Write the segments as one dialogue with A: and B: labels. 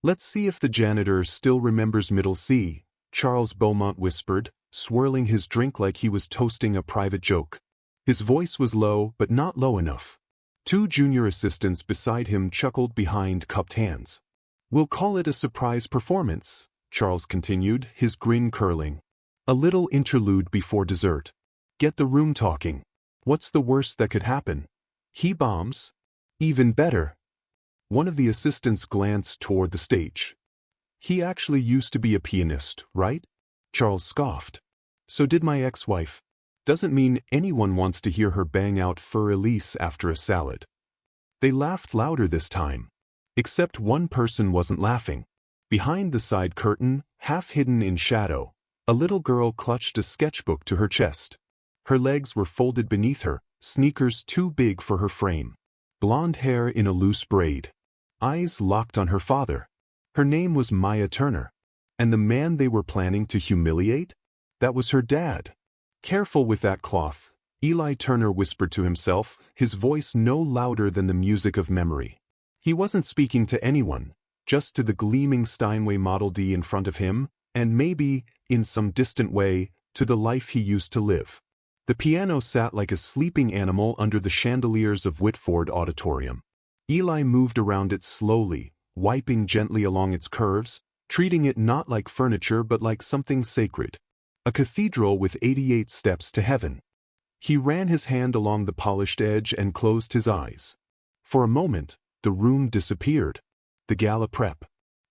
A: Let's see if the janitor still remembers middle C, Charles Beaumont whispered, swirling his drink like he was toasting a private joke. His voice was low, but not low enough. Two junior assistants beside him chuckled behind cupped hands. We'll call it a surprise performance, Charles continued, his grin curling. A little interlude before dessert. Get the room talking. What's the worst that could happen? He bombs? Even better. One of the assistants glanced toward the stage. He actually used to be a pianist, right? Charles scoffed. So did my ex-wife. Doesn't mean anyone wants to hear her bang out Fur Elise after a salad. They laughed louder this time. Except one person wasn't laughing. Behind the side curtain, half hidden in shadow, a little girl clutched a sketchbook to her chest. Her legs were folded beneath her, sneakers too big for her frame. Blonde hair in a loose braid. Eyes locked on her father. Her name was Maya Turner. And the man they were planning to humiliate? That was her dad. Careful with that cloth, Eli Turner whispered to himself, his voice no louder than the music of memory. He wasn't speaking to anyone, just to the gleaming Steinway Model D in front of him, and maybe, in some distant way, to the life he used to live. The piano sat like a sleeping animal under the chandeliers of Whitford Auditorium. Eli moved around it slowly, wiping gently along its curves, treating it not like furniture but like something sacred. A cathedral with 88 steps to heaven. He ran his hand along the polished edge and closed his eyes. For a moment, the room disappeared. The gala prep.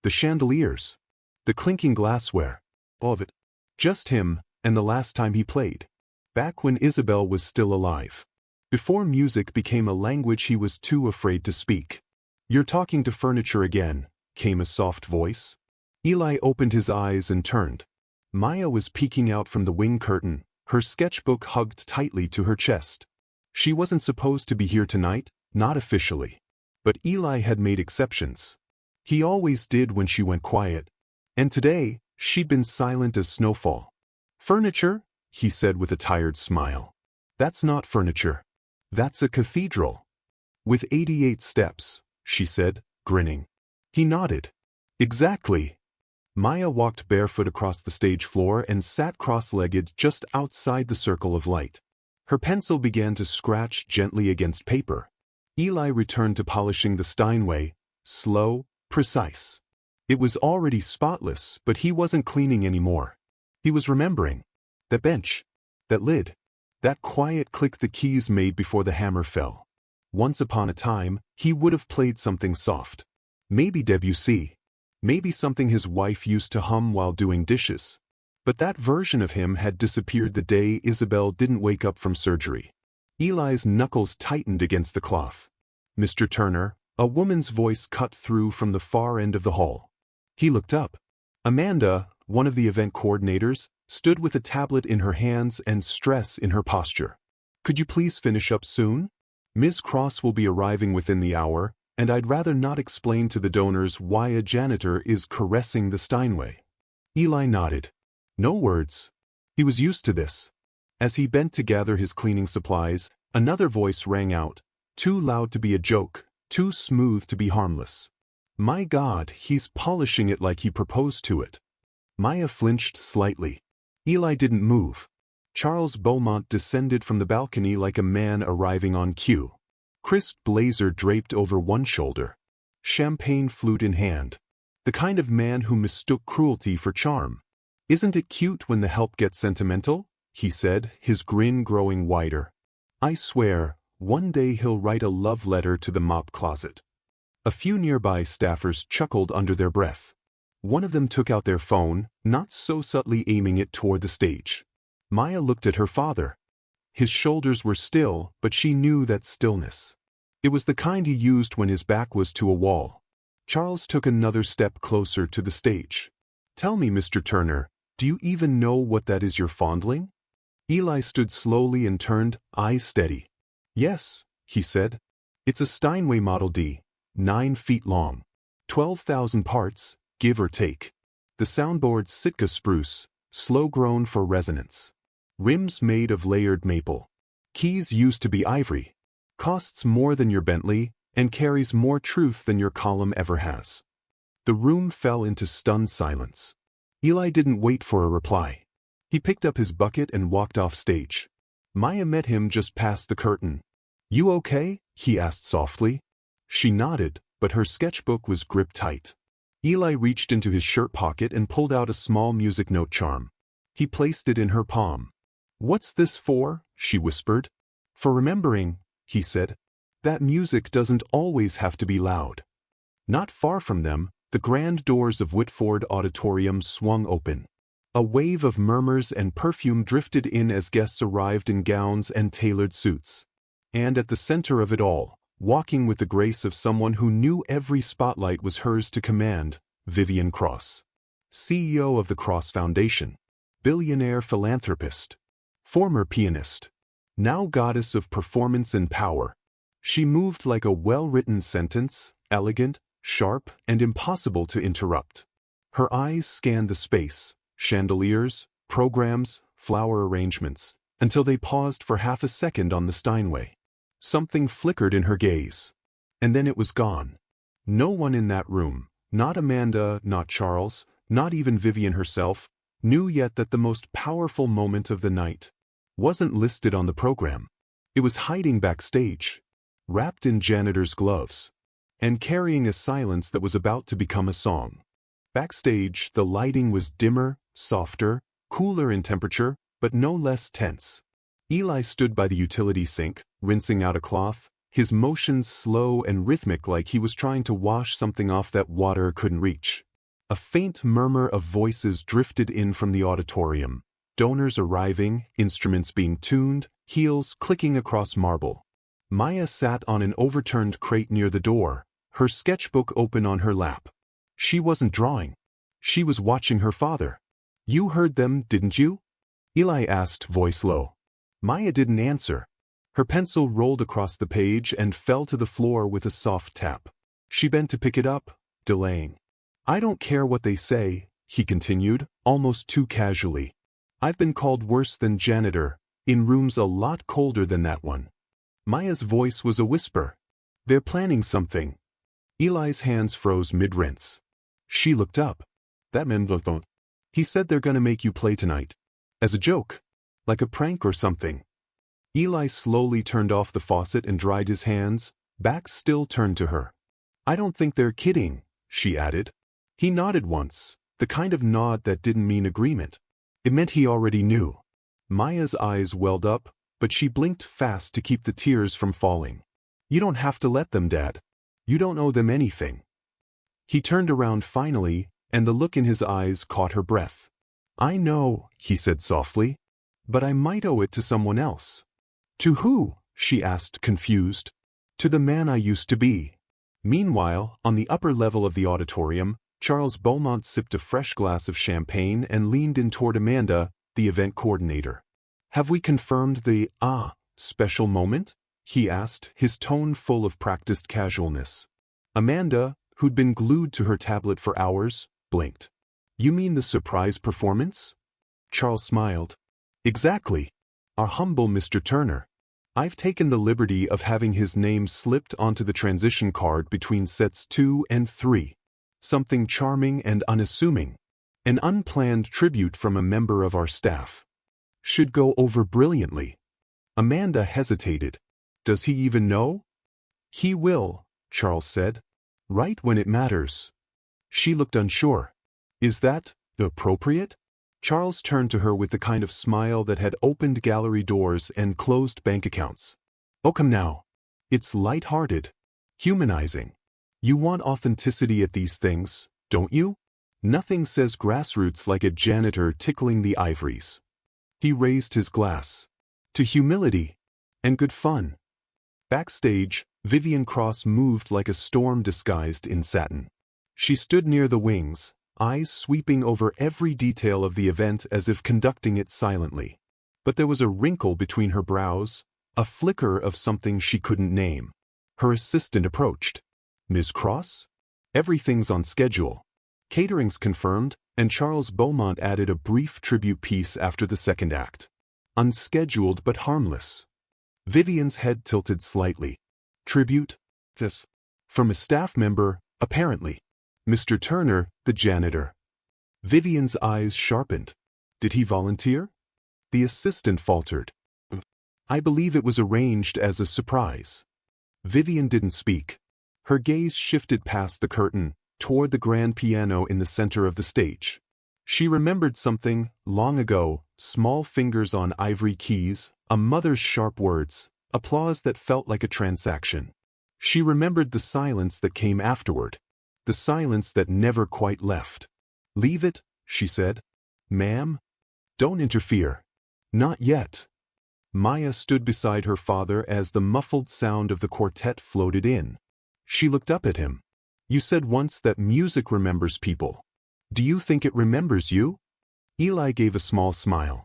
A: The chandeliers. The clinking glassware. All of it. Just him, and the last time he played. Back when Isabel was still alive. Before music became a language he was too afraid to speak. You're talking to furniture again, came a soft voice. Eli opened his eyes and turned. Maya was peeking out from the wing curtain, her sketchbook hugged tightly to her chest. She wasn't supposed to be here tonight, not officially. But Eli had made exceptions. He always did when she went quiet. And today, she'd been silent as snowfall. Furniture? He said with a tired smile. That's not furniture. That's a cathedral. With 88 steps, she said, grinning. He nodded. Exactly. Maya walked barefoot across the stage floor and sat cross-legged just outside the circle of light. Her pencil began to scratch gently against paper. Eli returned to polishing the Steinway, slow, precise. It was already spotless, but he wasn't cleaning anymore. He was remembering. That bench. That lid. That quiet click the keys made before the hammer fell. Once upon a time, he would have played something soft. Maybe Debussy. Maybe something his wife used to hum while doing dishes. But that version of him had disappeared the day Isabel didn't wake up from surgery. Eli's knuckles tightened against the cloth. Mr. Turner, a woman's voice cut through from the far end of the hall. He looked up. Amanda, one of the event coordinators, stood with a tablet in her hands and stress in her posture. Could you please finish up soon? Ms. Cross will be arriving within the hour, and I'd rather not explain to the donors why a janitor is caressing the Steinway. Eli nodded. No words. He was used to this. As he bent to gather his cleaning supplies, another voice rang out, too loud to be a joke, too smooth to be harmless. My God, he's polishing it like he proposed to it. Maya flinched slightly. Eli didn't move. Charles Beaumont descended from the balcony like a man arriving on cue. Crisp blazer draped over one shoulder. Champagne flute in hand. The kind of man who mistook cruelty for charm. Isn't it cute when the help gets sentimental? He said, his grin growing wider. I swear, one day he'll write a love letter to the mop closet. A few nearby staffers chuckled under their breath. One of them took out their phone, not so subtly aiming it toward the stage. Maya looked at her father. His shoulders were still, but she knew that stillness. It was the kind he used when his back was to a wall. Charles took another step closer to the stage. Tell me, Mr. Turner, do you even know what that is you're fondling? Eli stood slowly and turned, eyes steady. Yes, he said. It's a Steinway Model D, 9 feet long. 12,000 parts, give or take. The soundboard's Sitka spruce, slow-grown for resonance. Rims made of layered maple. Keys used to be ivory. Costs more than your Bentley, and carries more truth than your column ever has. The room fell into stunned silence. Eli didn't wait for a reply. He picked up his bucket and walked off stage. Maya met him just past the curtain. "You okay?" he asked softly. She nodded, but her sketchbook was gripped tight. Eli reached into his shirt pocket and pulled out a small music note charm. He placed it in her palm. "What's this for?" she whispered. "For remembering," he said. "That music doesn't always have to be loud." Not far from them, the grand doors of Whitford Auditorium swung open. A wave of murmurs and perfume drifted in as guests arrived in gowns and tailored suits. And at the center of it all, walking with the grace of someone who knew every spotlight was hers to command, Vivian Cross. CEO of the Cross Foundation. Billionaire philanthropist. Former pianist. Now goddess of performance and power. She moved like a well-written sentence, elegant, sharp, and impossible to interrupt. Her eyes scanned the space, chandeliers, programs, flower arrangements, until they paused for half a second on the Steinway. Something flickered in her gaze. And then it was gone. No one in that room, not Amanda, not Charles, not even Vivian herself, knew yet that the most powerful moment of the night wasn't listed on the program. It was hiding backstage, wrapped in Janitor's gloves, and carrying a silence that was about to become a song. Backstage, the lighting was dimmer, softer, cooler in temperature, but no less tense. Eli stood by the utility sink, rinsing out a cloth, his motions slow and rhythmic like he was trying to wash something off that water couldn't reach. A faint murmur of voices drifted in from the auditorium, donors arriving, instruments being tuned, heels clicking across marble. Maya sat on an overturned crate near the door, her sketchbook open on her lap. She wasn't drawing. She was watching her father. "You heard them, didn't you?" Eli asked, voice low. Maya didn't answer. Her pencil rolled across the page and fell to the floor with a soft tap. She bent to pick it up, delaying. "I don't care what they say," he continued, almost too casually. "I've been called worse than janitor, in rooms a lot colder than that one." Maya's voice was a whisper. "They're planning something." Eli's hands froze mid-rinse. She looked up. "That man don't. He said they're gonna make you play tonight. As a joke. Like a prank or something." Eli slowly turned off the faucet and dried his hands, back still turned to her. "I don't think they're kidding," she added. He nodded once, the kind of nod that didn't mean agreement. It meant he already knew. Maya's eyes welled up, but she blinked fast to keep the tears from falling. "You don't have to let them, Dad. You don't owe them anything." He turned around finally, and the look in his eyes caught her breath. "I know," he said softly, "but I might owe it to someone else." "To who?" she asked, confused. "To the man I used to be." Meanwhile, on the upper level of the auditorium, Charles Beaumont sipped a fresh glass of champagne and leaned in toward Amanda, the event coordinator. "Have we confirmed the, special moment?" he asked, his tone full of practiced casualness. Amanda, who'd been glued to her tablet for hours, blinked. "You mean the surprise performance?" Charles smiled. "Exactly. Our humble Mr. Turner. I've taken the liberty of having his name slipped onto the transition card between sets 2 and 3. Something charming and unassuming. An unplanned tribute from a member of our staff. Should go over brilliantly." Amanda hesitated. "Does he even know?" "He will," Charles said. "Right when it matters." She looked unsure. "Is that appropriate?" Charles turned to her with the kind of smile that had opened gallery doors and closed bank accounts. "Oh, come now. It's light-hearted. Humanizing. You want authenticity at these things, don't you? Nothing says grassroots like a janitor tickling the ivories." He raised his glass. "To humility. And good fun." Backstage, Vivian Cross moved like a storm disguised in satin. She stood near the wings, eyes sweeping over every detail of the event as if conducting it silently. But there was a wrinkle between her brows, a flicker of something she couldn't name. Her assistant approached. "Ms. Cross? Everything's on schedule. Catering's confirmed, and Charles Beaumont added a brief tribute piece after the second act. Unscheduled but harmless." Vivian's head tilted slightly. "Tribute? This? From a staff member, apparently." Mr. Turner, the janitor. Vivian's eyes sharpened. Did he volunteer? The assistant faltered. I believe it was arranged as a surprise. Vivian didn't speak. Her gaze shifted past the curtain, toward the grand piano in the center of the stage. She remembered something, long ago, small fingers on ivory keys, a mother's sharp words, applause that felt like a transaction. She remembered the silence that came afterward, the silence that never quite left. Leave it, she said. Ma'am? Don't interfere. Not yet. Maya stood beside her father as the muffled sound of the quartet floated in. She looked up at him. You said once that music remembers people. Do you think it remembers you? Eli gave a small smile.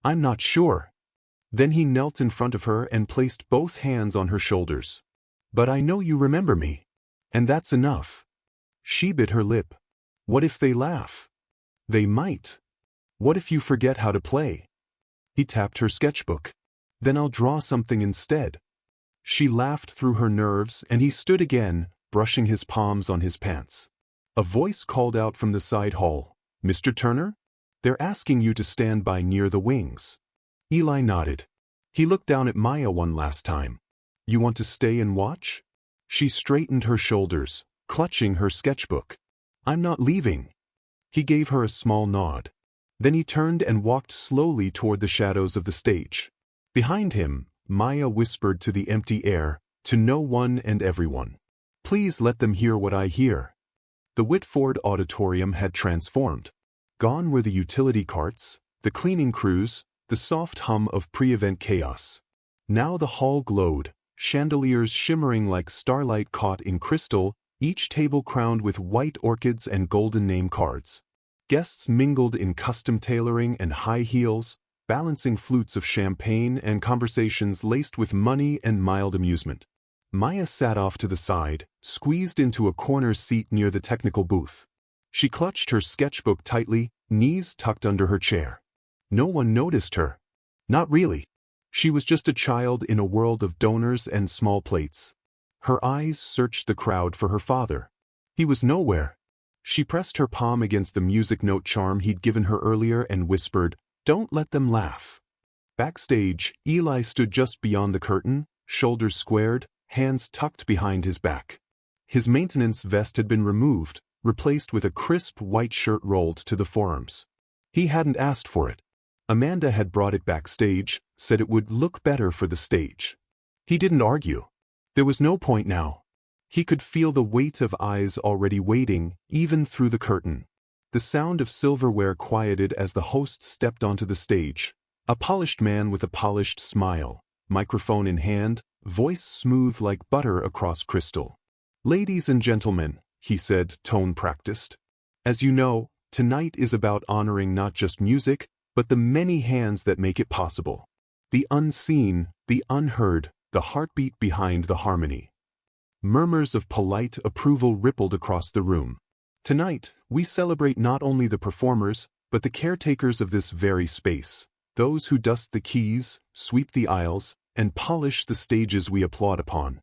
A: I'm not sure. Then he knelt in front of her and placed both hands on her shoulders. But I know you remember me. And that's enough. She bit her lip. What if they laugh? They might. What if you forget how to play? He tapped her sketchbook. Then I'll draw something instead. She laughed through her nerves and he stood again, brushing his palms on his pants. A voice called out from the side hall. Mr. Turner? They're asking you to stand by near the wings. Eli nodded. He looked down at Maya one last time. You want to stay and watch? She straightened her shoulders, clutching her sketchbook. I'm not leaving. He gave her a small nod. Then he turned and walked slowly toward the shadows of the stage. Behind him, Maya whispered to the empty air, to no one and everyone. Please let them hear what I hear. The Whitford Auditorium had transformed. Gone were the utility carts, the cleaning crews, the soft hum of pre-event chaos. Now the hall glowed, chandeliers shimmering like starlight caught in crystal, each table crowned with white orchids and golden name cards. Guests mingled in custom tailoring and high heels, balancing flutes of champagne and conversations laced with money and mild amusement. Maya sat off to the side, squeezed into a corner seat near the technical booth. She clutched her sketchbook tightly, knees tucked under her chair. No one noticed her. Not really. She was just a child in a world of donors and small plates. Her eyes searched the crowd for her father. He was nowhere. She pressed her palm against the music note charm he'd given her earlier and whispered, "Don't let them laugh." Backstage, Eli stood just beyond the curtain, shoulders squared, hands tucked behind his back. His maintenance vest had been removed, replaced with a crisp white shirt rolled to the forearms. He hadn't asked for it. Amanda had brought it backstage, said it would look better for the stage. He didn't argue. There was no point now. He could feel the weight of eyes already waiting, even through the curtain. The sound of silverware quieted as the host stepped onto the stage, a polished man with a polished smile, microphone in hand, voice smooth like butter across crystal. "Ladies and gentlemen," he said, tone practiced. "As you know, tonight is about honoring not just music, but the many hands that make it possible. The unseen, the unheard, the heartbeat behind the harmony." Murmurs of polite approval rippled across the room. "Tonight, we celebrate not only the performers, but the caretakers of this very space, those who dust the keys, sweep the aisles, and polish the stages we applaud upon."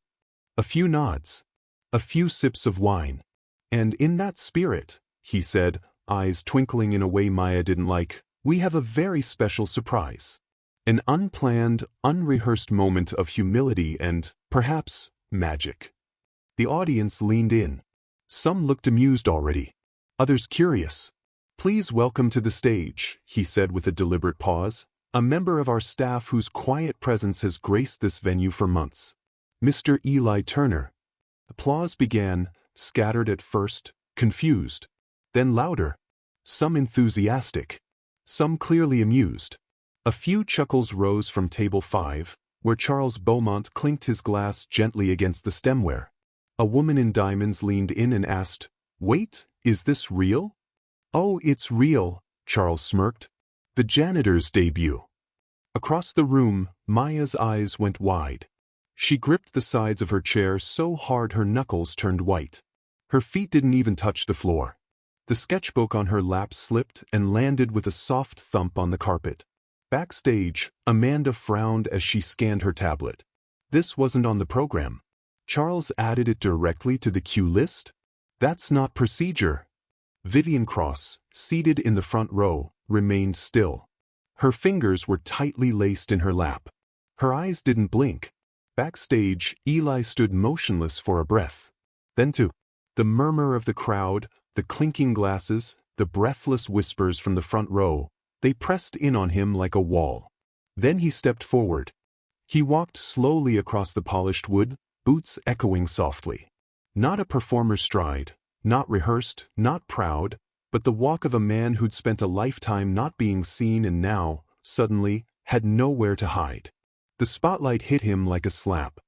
A: A few nods. A few sips of wine. "And in that spirit," he said, eyes twinkling in a way Maya didn't like, "we have a very special surprise. An unplanned, unrehearsed moment of humility and, perhaps, magic." The audience leaned in. Some looked amused already. Others curious. "Please welcome to the stage," he said with a deliberate pause, "a member of our staff whose quiet presence has graced this venue for months. Mr. Eli Turner." Applause began, scattered at first, confused. Then louder. Some enthusiastic. Some clearly amused. A few chuckles rose from table 5, where Charles Beaumont clinked his glass gently against the stemware. A woman in diamonds leaned in and asked, "Wait, is this real?" "Oh, it's real," Charles smirked. "The janitor's debut." Across the room, Maya's eyes went wide. She gripped the sides of her chair so hard her knuckles turned white. Her feet didn't even touch the floor. The sketchbook on her lap slipped and landed with a soft thump on the carpet. Backstage, Amanda frowned as she scanned her tablet. This wasn't on the program. Charles added it directly to the cue list? That's not procedure. Vivian Cross, seated in the front row, remained still. Her fingers were tightly laced in her lap. Her eyes didn't blink. Backstage, Eli stood motionless for a breath. Then too, the murmur of the crowd, the clinking glasses, the breathless whispers from the front row, they pressed in on him like a wall. Then he stepped forward. He walked slowly across the polished wood, boots echoing softly. Not a performer's stride, not rehearsed, not proud, but the walk of a man who'd spent a lifetime not being seen and now, suddenly, had nowhere to hide. The spotlight hit him like a slap.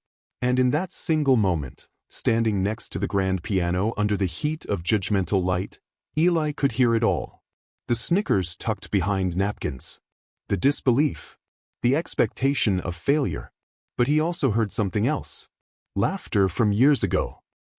A: And in that single moment, standing next to the grand piano under the heat of judgmental light, Eli could hear it all. The snickers tucked behind napkins. The disbelief. The expectation of failure. But he also heard something else. Laughter from years ago.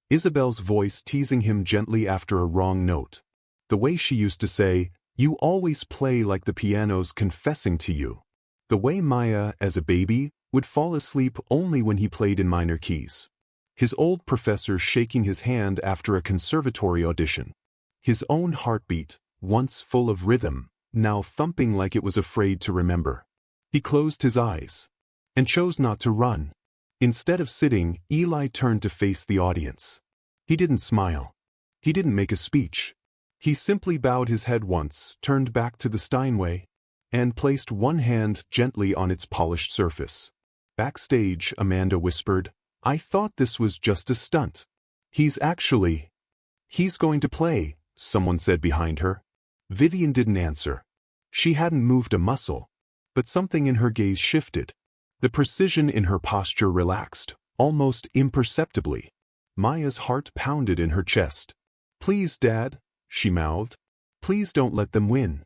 A: Isabel's voice teasing him gently after a wrong note. The way she used to say, "You always play like the piano's confessing to you." The way Maya, as a baby, would fall asleep only when he played in minor keys. His old professor shaking his hand after a conservatory audition. His own heartbeat, once full of rhythm, now thumping like it was afraid to remember. He closed his eyes and chose not to run. Instead of sitting, Eli turned to face the audience. He didn't smile. He didn't make a speech. He simply bowed his head once, turned back to the Steinway, and placed one hand gently on its polished surface. Backstage, Amanda whispered, "I thought this was just a stunt." He's going to play," someone said behind her. Vivian didn't answer. She hadn't moved a muscle. But something in her gaze shifted. The precision in her posture relaxed, almost imperceptibly. Maya's heart pounded in her chest. "Please, Dad," she mouthed. "Please don't let them win."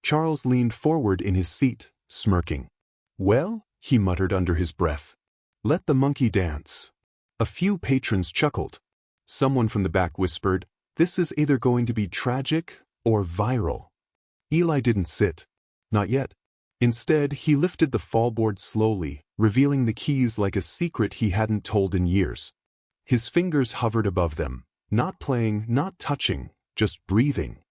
A: Charles leaned forward in his seat, smirking. "Well," he muttered under his breath, "let the monkey dance." A few patrons chuckled. Someone from the back whispered, "This is either going to be tragic or viral." Eli didn't sit. Not yet. Instead, he lifted the fallboard slowly, revealing the keys like a secret he hadn't told in years. His fingers hovered above them, not playing, not touching, just breathing.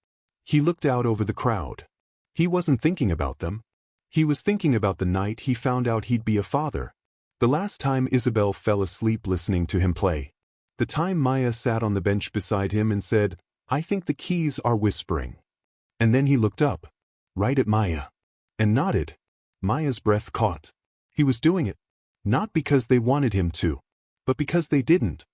A: He looked out over the crowd. He wasn't thinking about them. He was thinking about the night he found out he'd be a father. The last time Isabel fell asleep listening to him play. The time Maya sat on the bench beside him and said, "I think the keys are whispering." And then he looked up, right at Maya, and nodded. Maya's breath caught. He was doing it, not because they wanted him to, but because they didn't.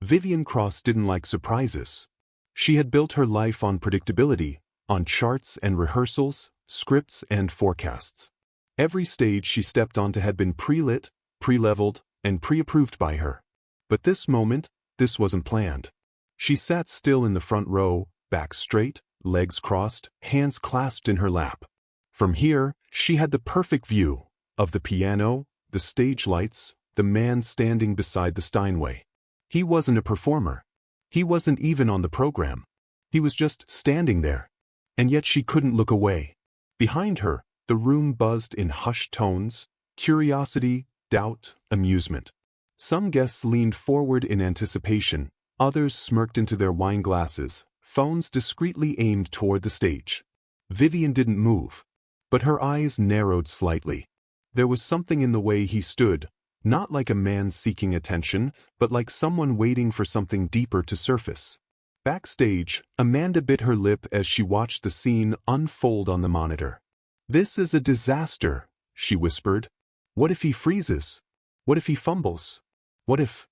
A: Vivian Cross didn't like surprises. She had built her life on predictability, on charts and rehearsals, scripts and forecasts. Every stage she stepped onto had been pre-lit, pre-leveled, and pre-approved by her. But this moment, this wasn't planned. She sat still in the front row, back straight, legs crossed, hands clasped in her lap. From here, she had the perfect view of the piano, the stage lights, the man standing beside the Steinway. He wasn't a performer. He wasn't even on the program. He was just standing there. And yet she couldn't look away. Behind her, the room buzzed in hushed tones, curiosity, doubt, amusement. Some guests leaned forward in anticipation, others smirked into their wine glasses, phones discreetly aimed toward the stage. Vivian didn't move, but her eyes narrowed slightly. There was something in the way he stood, not like a man seeking attention, but like someone waiting for something deeper to surface. Backstage, Amanda bit her lip as she watched the scene unfold on the monitor. "This is a disaster," she whispered. "What if he freezes? What if he fumbles? What if—"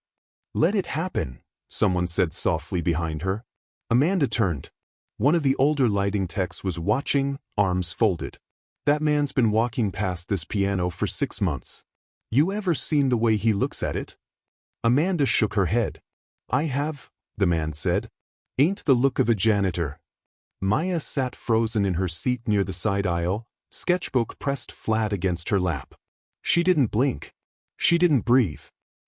A: "Let it happen," someone said softly behind her. Amanda turned. One of the older lighting techs was watching, arms folded. "That man's been walking past this piano for 6 months. You ever seen the way he looks at it?" Amanda shook her head. "I have," the man said. "Ain't the look of a janitor." Maya sat frozen in her seat near the side aisle, sketchbook pressed flat against her lap. She didn't blink. She didn't breathe.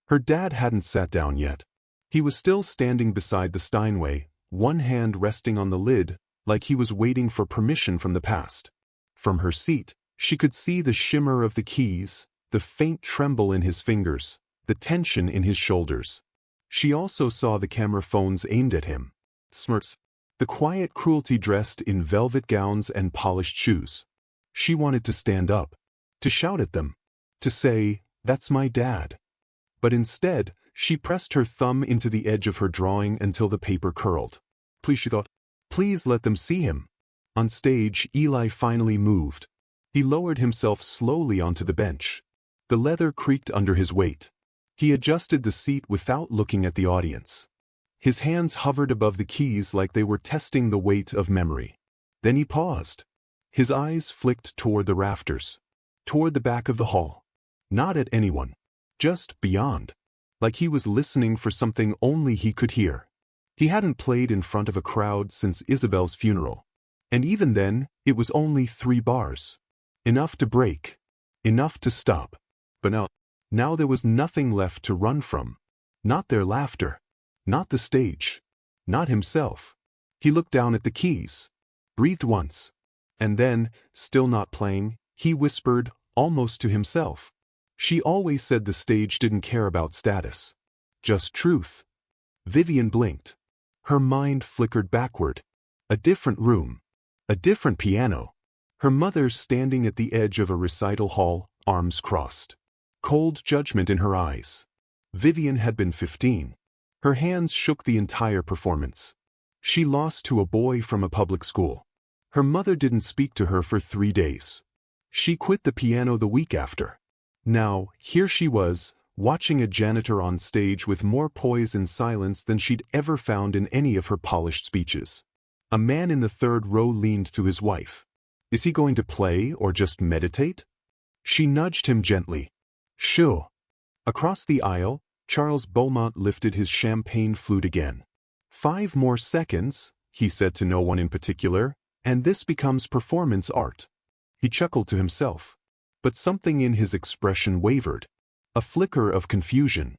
A: Her dad hadn't sat down yet. He was still standing beside the Steinway, one hand resting on the lid, like he was waiting for permission from the past. From her seat, she could see the shimmer of the keys, the faint tremble in his fingers, the tension in his shoulders. She also saw the camera phones aimed at him. smirks. The quiet cruelty dressed in velvet gowns and polished shoes. She wanted to stand up, to shout at them, to say, "That's my dad." But instead, she pressed her thumb into the edge of her drawing until the paper curled. Please, she thought. Please let them see him. On stage, Eli finally moved. He lowered himself slowly onto the bench. The leather creaked under his weight. He adjusted the seat without looking at the audience. His hands hovered above the keys like they were testing the weight of memory. Then he paused. His eyes flicked toward the rafters, toward the back of the hall. Not at anyone, just beyond, like he was listening for something only he could hear. He hadn't played in front of a crowd since Isabel's funeral. And even then, it was only 3 bars. Enough to break. Enough to stop. But now there was nothing left to run from. Not their laughter. Not the stage. Not himself. He looked down at the keys. Breathed once. And then, still not playing, he whispered, almost to himself. She always said the stage didn't care about status. Just truth. Vivian blinked. Her mind flickered backward. A different room. A different piano. Her mother standing at the edge of a recital hall, arms crossed. Cold judgment in her eyes. Vivian had been 15. Her hands shook the entire performance. She lost to a boy from a public school. Her mother didn't speak to her for 3 days. She quit the piano the week after. Now, here she was, watching a janitor on stage with more poise and silence than she'd ever found in any of her polished speeches. A man in the 3rd row leaned to his wife. Is he going to play or just meditate? She nudged him gently. Shoo. Across the aisle, Charles Beaumont lifted his champagne flute again. 5 more seconds, he said to no one in particular, and this becomes performance art. He chuckled to himself. But something in his expression wavered. A flicker of confusion.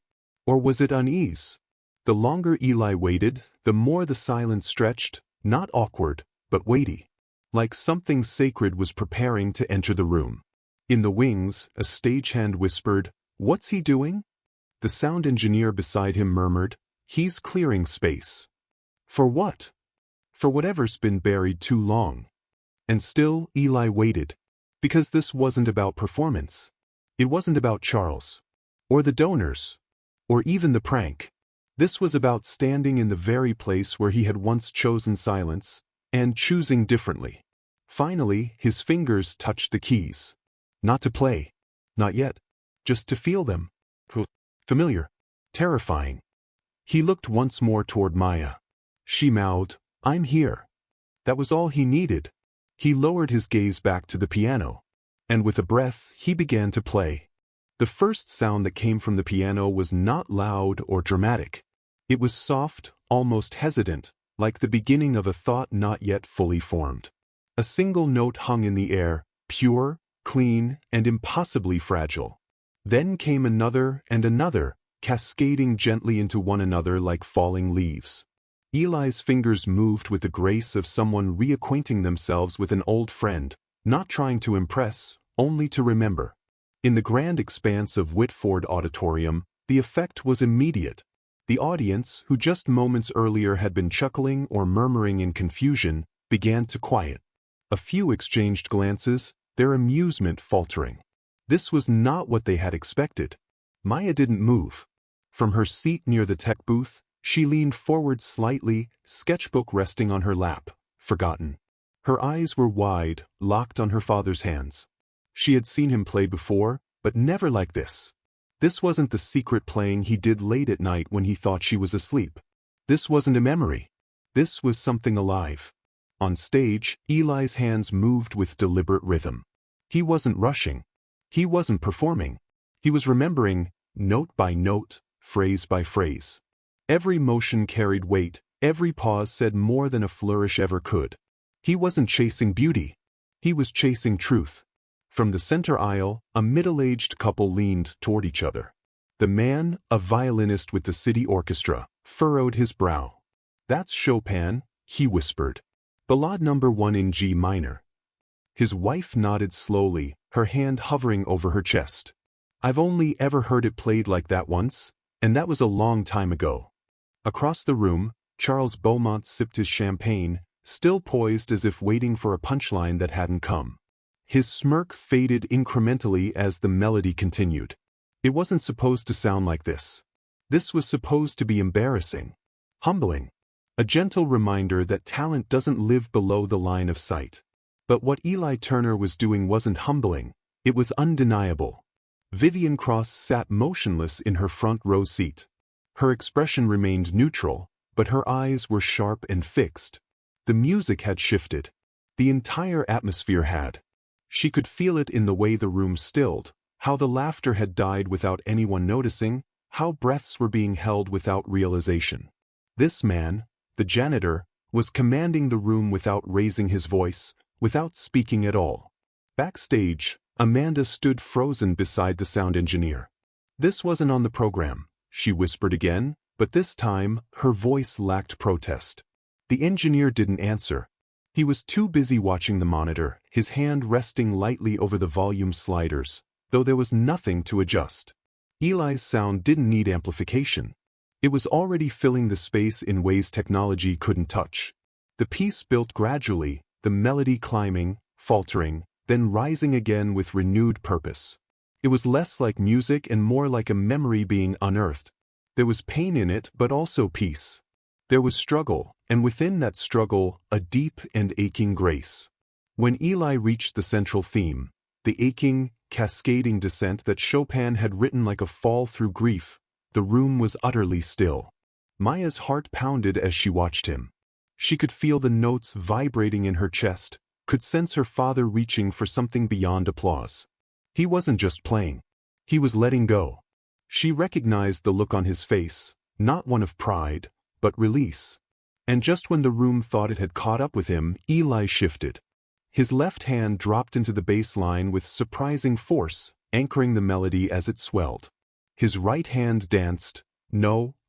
A: Or was it unease? The longer Eli waited, the more the silence stretched, not awkward, but weighty. Like something sacred was preparing to enter the room. In the wings, a stagehand whispered, "What's he doing?" The sound engineer beside him murmured, "He's clearing space." For what? For whatever's been buried too long. And still, Eli waited. Because this wasn't about performance. It wasn't about Charles. Or the donors. Or even the prank. This was about standing in the very place where he had once chosen silence, and choosing differently. Finally, his fingers touched the keys. Not to play. Not yet. Just to feel them. Familiar. Terrifying. He looked once more toward Maya. She mouthed, "I'm here." That was all he needed. He lowered his gaze back to the piano. And with a breath, he began to play. The first sound that came from the piano was not loud or dramatic. It was soft, almost hesitant, like the beginning of a thought not yet fully formed. A single note hung in the air, pure, clean, and impossibly fragile. Then came another and another, cascading gently into one another like falling leaves. Eli's fingers moved with the grace of someone reacquainting themselves with an old friend, not trying to impress, only to remember. In the grand expanse of Whitford Auditorium, the effect was immediate. The audience, who just moments earlier had been chuckling or murmuring in confusion, began to quiet. A few exchanged glances, their amusement faltering. This was not what they had expected. Maya didn't move. From her seat near the tech booth, she leaned forward slightly, sketchbook resting on her lap, forgotten. Her eyes were wide, locked on her father's hands. She had seen him play before, but never like this. This wasn't the secret playing he did late at night when he thought she was asleep. This wasn't a memory. This was something alive. On stage, Eli's hands moved with deliberate rhythm. He wasn't rushing. He wasn't performing. He was remembering, note by note, phrase by phrase. Every motion carried weight, every pause said more than a flourish ever could. He wasn't chasing beauty. He was chasing truth. From the center aisle, a middle-aged couple leaned toward each other. The man, a violinist with the city orchestra, furrowed his brow. "That's Chopin," he whispered. "Ballade number 1 in G minor." His wife nodded slowly, her hand hovering over her chest. "I've only ever heard it played like that once, and that was a long time ago." Across the room, Charles Beaumont sipped his champagne, still poised as if waiting for a punchline that hadn't come. His smirk faded incrementally as the melody continued. It wasn't supposed to sound like this. This was supposed to be embarrassing. Humbling. A gentle reminder that talent doesn't live below the line of sight. But what Eli Turner was doing wasn't humbling. It was undeniable. Vivian Cross sat motionless in her front row seat. Her expression remained neutral, but her eyes were sharp and fixed. The music had shifted. The entire atmosphere had. She could feel it in the way the room stilled, how the laughter had died without anyone noticing, how breaths were being held without realization. This man, the janitor, was commanding the room without raising his voice, without speaking at all. Backstage, Amanda stood frozen beside the sound engineer. "This wasn't on the program," she whispered again, but this time, her voice lacked protest. The engineer didn't answer. He was too busy watching the monitor, his hand resting lightly over the volume sliders, though there was nothing to adjust. Eli's sound didn't need amplification. It was already filling the space in ways technology couldn't touch. The piece built gradually, the melody climbing, faltering, then rising again with renewed purpose. It was less like music and more like a memory being unearthed. There was pain in it, but also peace. There was struggle, and within that struggle, a deep and aching grace. When Eli reached the central theme, the aching, cascading descent that Chopin had written like a fall through grief, the room was utterly still. Maya's heart pounded as she watched him. She could feel the notes vibrating in her chest, could sense her father reaching for something beyond applause. He wasn't just playing. He was letting go. She recognized the look on his face, not one of pride, but release. And just when the room thought it had caught up with him, Eli shifted. His left hand dropped into the bass line with surprising force, anchoring the melody as it swelled. His right hand danced,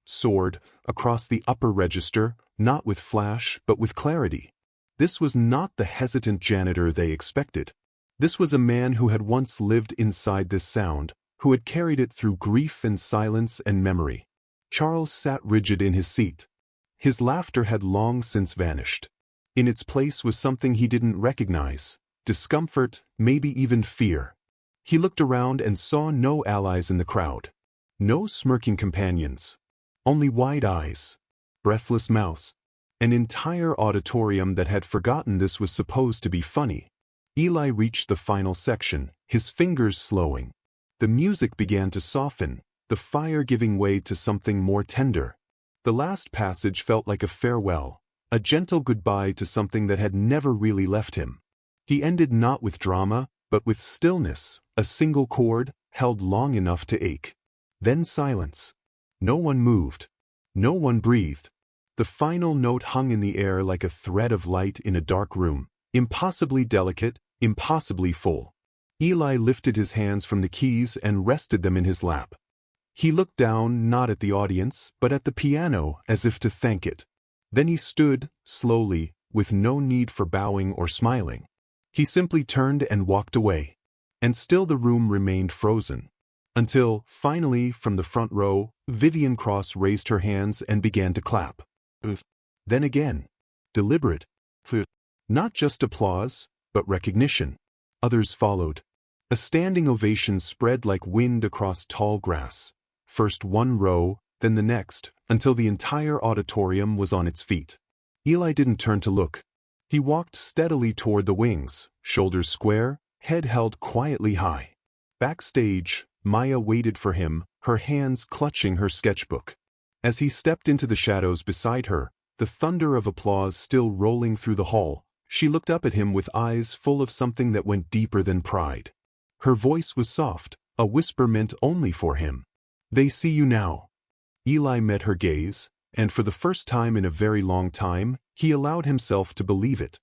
A: soared, across the upper register, not with flash but with clarity. This was not the hesitant janitor they expected. This was a man who had once lived inside this sound, who had carried it through grief and silence and memory. Charles sat rigid in his seat. His laughter had long since vanished. In its place was something he didn't recognize, discomfort, maybe even fear. He looked around and saw no allies in the crowd. No smirking companions. Only wide eyes, breathless mouths, an entire auditorium that had forgotten this was supposed to be funny. Eli reached the final section, his fingers slowing. The music began to soften, the fire giving way to something more tender. The last passage felt like a farewell, a gentle goodbye to something that had never really left him. He ended not with drama, but with stillness, a single chord, held long enough to ache. Then silence. No one moved. No one breathed. The final note hung in the air like a thread of light in a dark room, impossibly delicate, impossibly full. Eli lifted his hands from the keys and rested them in his lap. He looked down not at the audience, but at the piano as if to thank it. Then he stood, slowly, with no need for bowing or smiling. He simply turned and walked away. And still the room remained frozen. Until, finally, from the front row, Vivian Cross raised her hands and began to clap. Then again. Deliberate. Not just applause, but recognition. Others followed. A standing ovation spread like wind across tall grass. First one row, then the next, until the entire auditorium was on its feet. Eli didn't turn to look. He walked steadily toward the wings, shoulders square, head held quietly high. Backstage, Maya waited for him, her hands clutching her sketchbook. As he stepped into the shadows beside her, the thunder of applause still rolling through the hall, she looked up at him with eyes full of something that went deeper than pride. Her voice was soft, a whisper meant only for him. "They see you now." Eli met her gaze, and for the first time in a very long time, he allowed himself to believe it.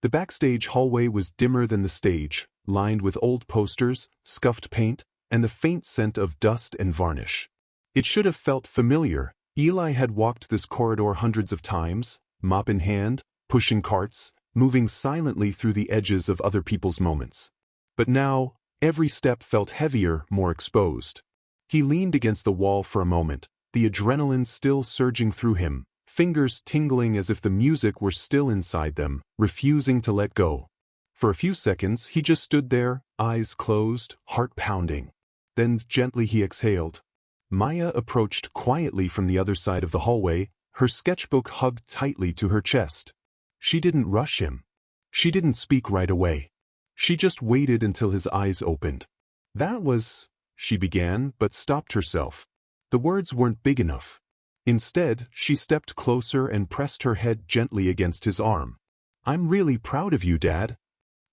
A: The backstage hallway was dimmer than the stage, lined with old posters, scuffed paint, and the faint scent of dust and varnish. It should have felt familiar. Eli had walked this corridor hundreds of times, mop in hand, pushing carts, moving silently through the edges of other people's moments. But now, every step felt heavier, more exposed. He leaned against the wall for a moment, the adrenaline still surging through him, fingers tingling as if the music were still inside them, refusing to let go. For a few seconds he just stood there, eyes closed, heart pounding. Then gently he exhaled. Maya approached quietly from the other side of the hallway, her sketchbook hugged tightly to her chest. She didn't rush him. She didn't speak right away. She just waited until his eyes opened. "That was," she began, but stopped herself. The words weren't big enough. Instead, she stepped closer and pressed her head gently against his arm. "I'm really proud of you, Dad."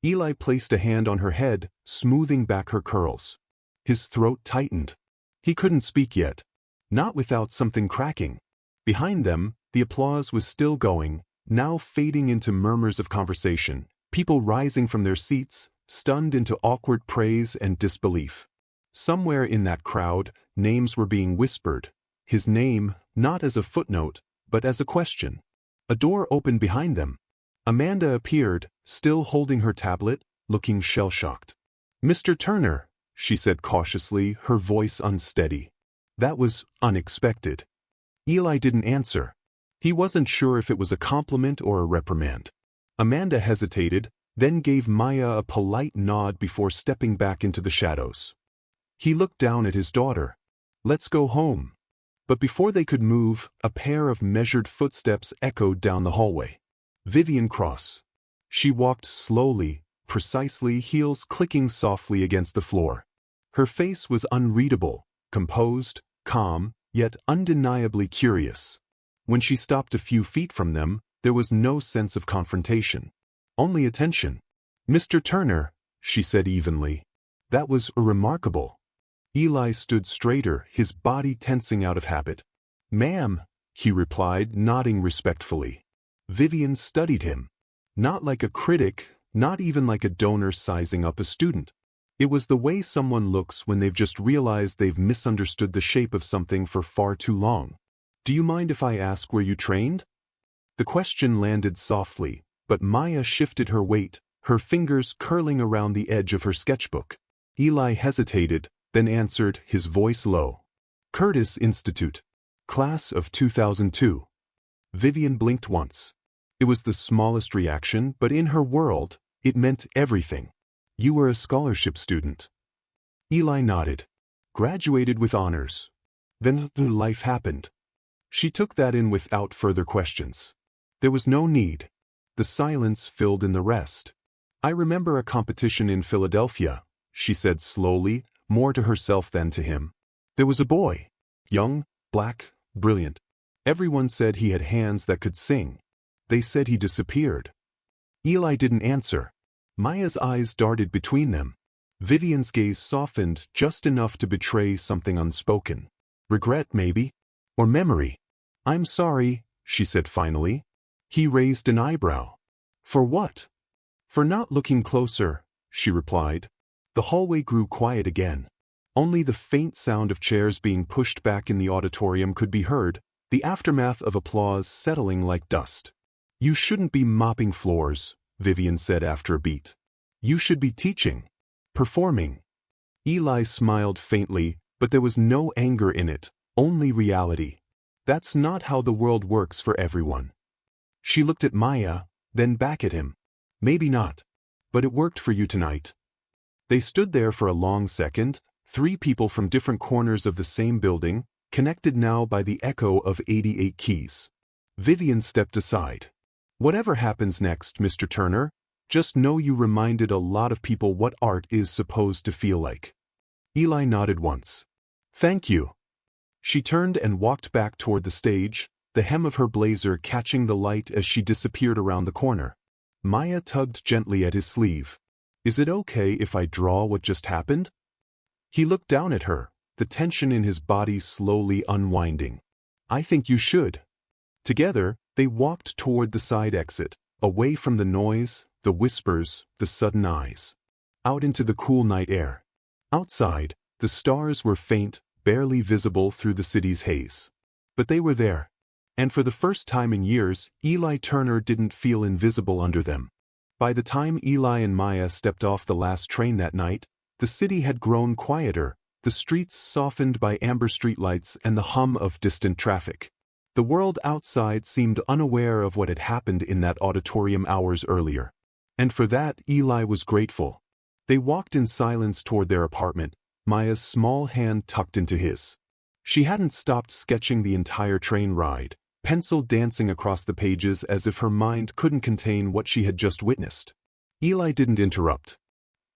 A: Eli placed a hand on her head, smoothing back her curls. His throat tightened. He couldn't speak yet. Not without something cracking. Behind them, the applause was still going, now fading into murmurs of conversation, people rising from their seats, stunned into awkward praise and disbelief. Somewhere in that crowd, names were being whispered. His name, not as a footnote, but as a question. A door opened behind them. Amanda appeared, still holding her tablet, looking shell-shocked. "Mr. Turner," she said cautiously, her voice unsteady. "That was unexpected." Eli didn't answer. He wasn't sure if it was a compliment or a reprimand. Amanda hesitated, then gave Maya a polite nod before stepping back into the shadows. He looked down at his daughter. "Let's go home." But before they could move, a pair of measured footsteps echoed down the hallway. Vivian Cross. She walked slowly, precisely, heels clicking softly against the floor. Her face was unreadable, composed, calm, yet undeniably curious. When she stopped a few feet from them, there was no sense of confrontation. Only attention. "Mr. Turner," she said evenly. "That was remarkable." Eli stood straighter, his body tensing out of habit. "Ma'am," he replied, nodding respectfully. Vivian studied him. Not like a critic, not even like a donor sizing up a student. It was the way someone looks when they've just realized they've misunderstood the shape of something for far too long. "Do you mind if I ask where you trained?" The question landed softly, but Maya shifted her weight, her fingers curling around the edge of her sketchbook. Eli hesitated, then answered, his voice low. "Curtis Institute. Class of 2002. Vivian blinked once. It was the smallest reaction, but in her world, it meant everything. "You were a scholarship student." Eli nodded. "Graduated with honors." Then life happened. She took that in without further questions. There was no need. The silence filled in the rest. "I remember a competition in Philadelphia," she said slowly, more to herself than to him. "There was a boy. Young, black, brilliant. Everyone said he had hands that could sing. They said he disappeared." Eli didn't answer. Maya's eyes darted between them. Vivian's gaze softened just enough to betray something unspoken. Regret, maybe? Or memory? "I'm sorry," she said finally. He raised an eyebrow. "For what?" "For not looking closer," she replied. The hallway grew quiet again. Only the faint sound of chairs being pushed back in the auditorium could be heard, the aftermath of applause settling like dust. "You shouldn't be mopping floors," Vivian said after a beat. "You should be teaching. Performing." Eli smiled faintly, but there was no anger in it, only reality. That's not how the world works for everyone. She looked at Maya, then back at him. "Maybe not. But it worked for you tonight." They stood there for a long second, three people from different corners of the same building, connected now by the echo of 88 keys. Vivian stepped aside. "Whatever happens next, Mr. Turner, just know you reminded a lot of people what art is supposed to feel like." Eli nodded once. "Thank you." She turned and walked back toward the stage, the hem of her blazer catching the light as she disappeared around the corner. Maya tugged gently at his sleeve. "Is it okay if I draw what just happened?" He looked down at her, the tension in his body slowly unwinding. "I think you should." Together, they walked toward the side exit, away from the noise, the whispers, the sudden eyes. Out into the cool night air. Outside, the stars were faint, barely visible through the city's haze. But they were there. And for the first time in years, Eli Turner didn't feel invisible under them. By the time Eli and Maya stepped off the last train that night, the city had grown quieter, the streets softened by amber streetlights and the hum of distant traffic. The world outside seemed unaware of what had happened in that auditorium hours earlier. And for that, Eli was grateful. They walked in silence toward their apartment, Maya's small hand tucked into his. She hadn't stopped sketching the entire train ride, pencil dancing across the pages as if her mind couldn't contain what she had just witnessed. Eli didn't interrupt.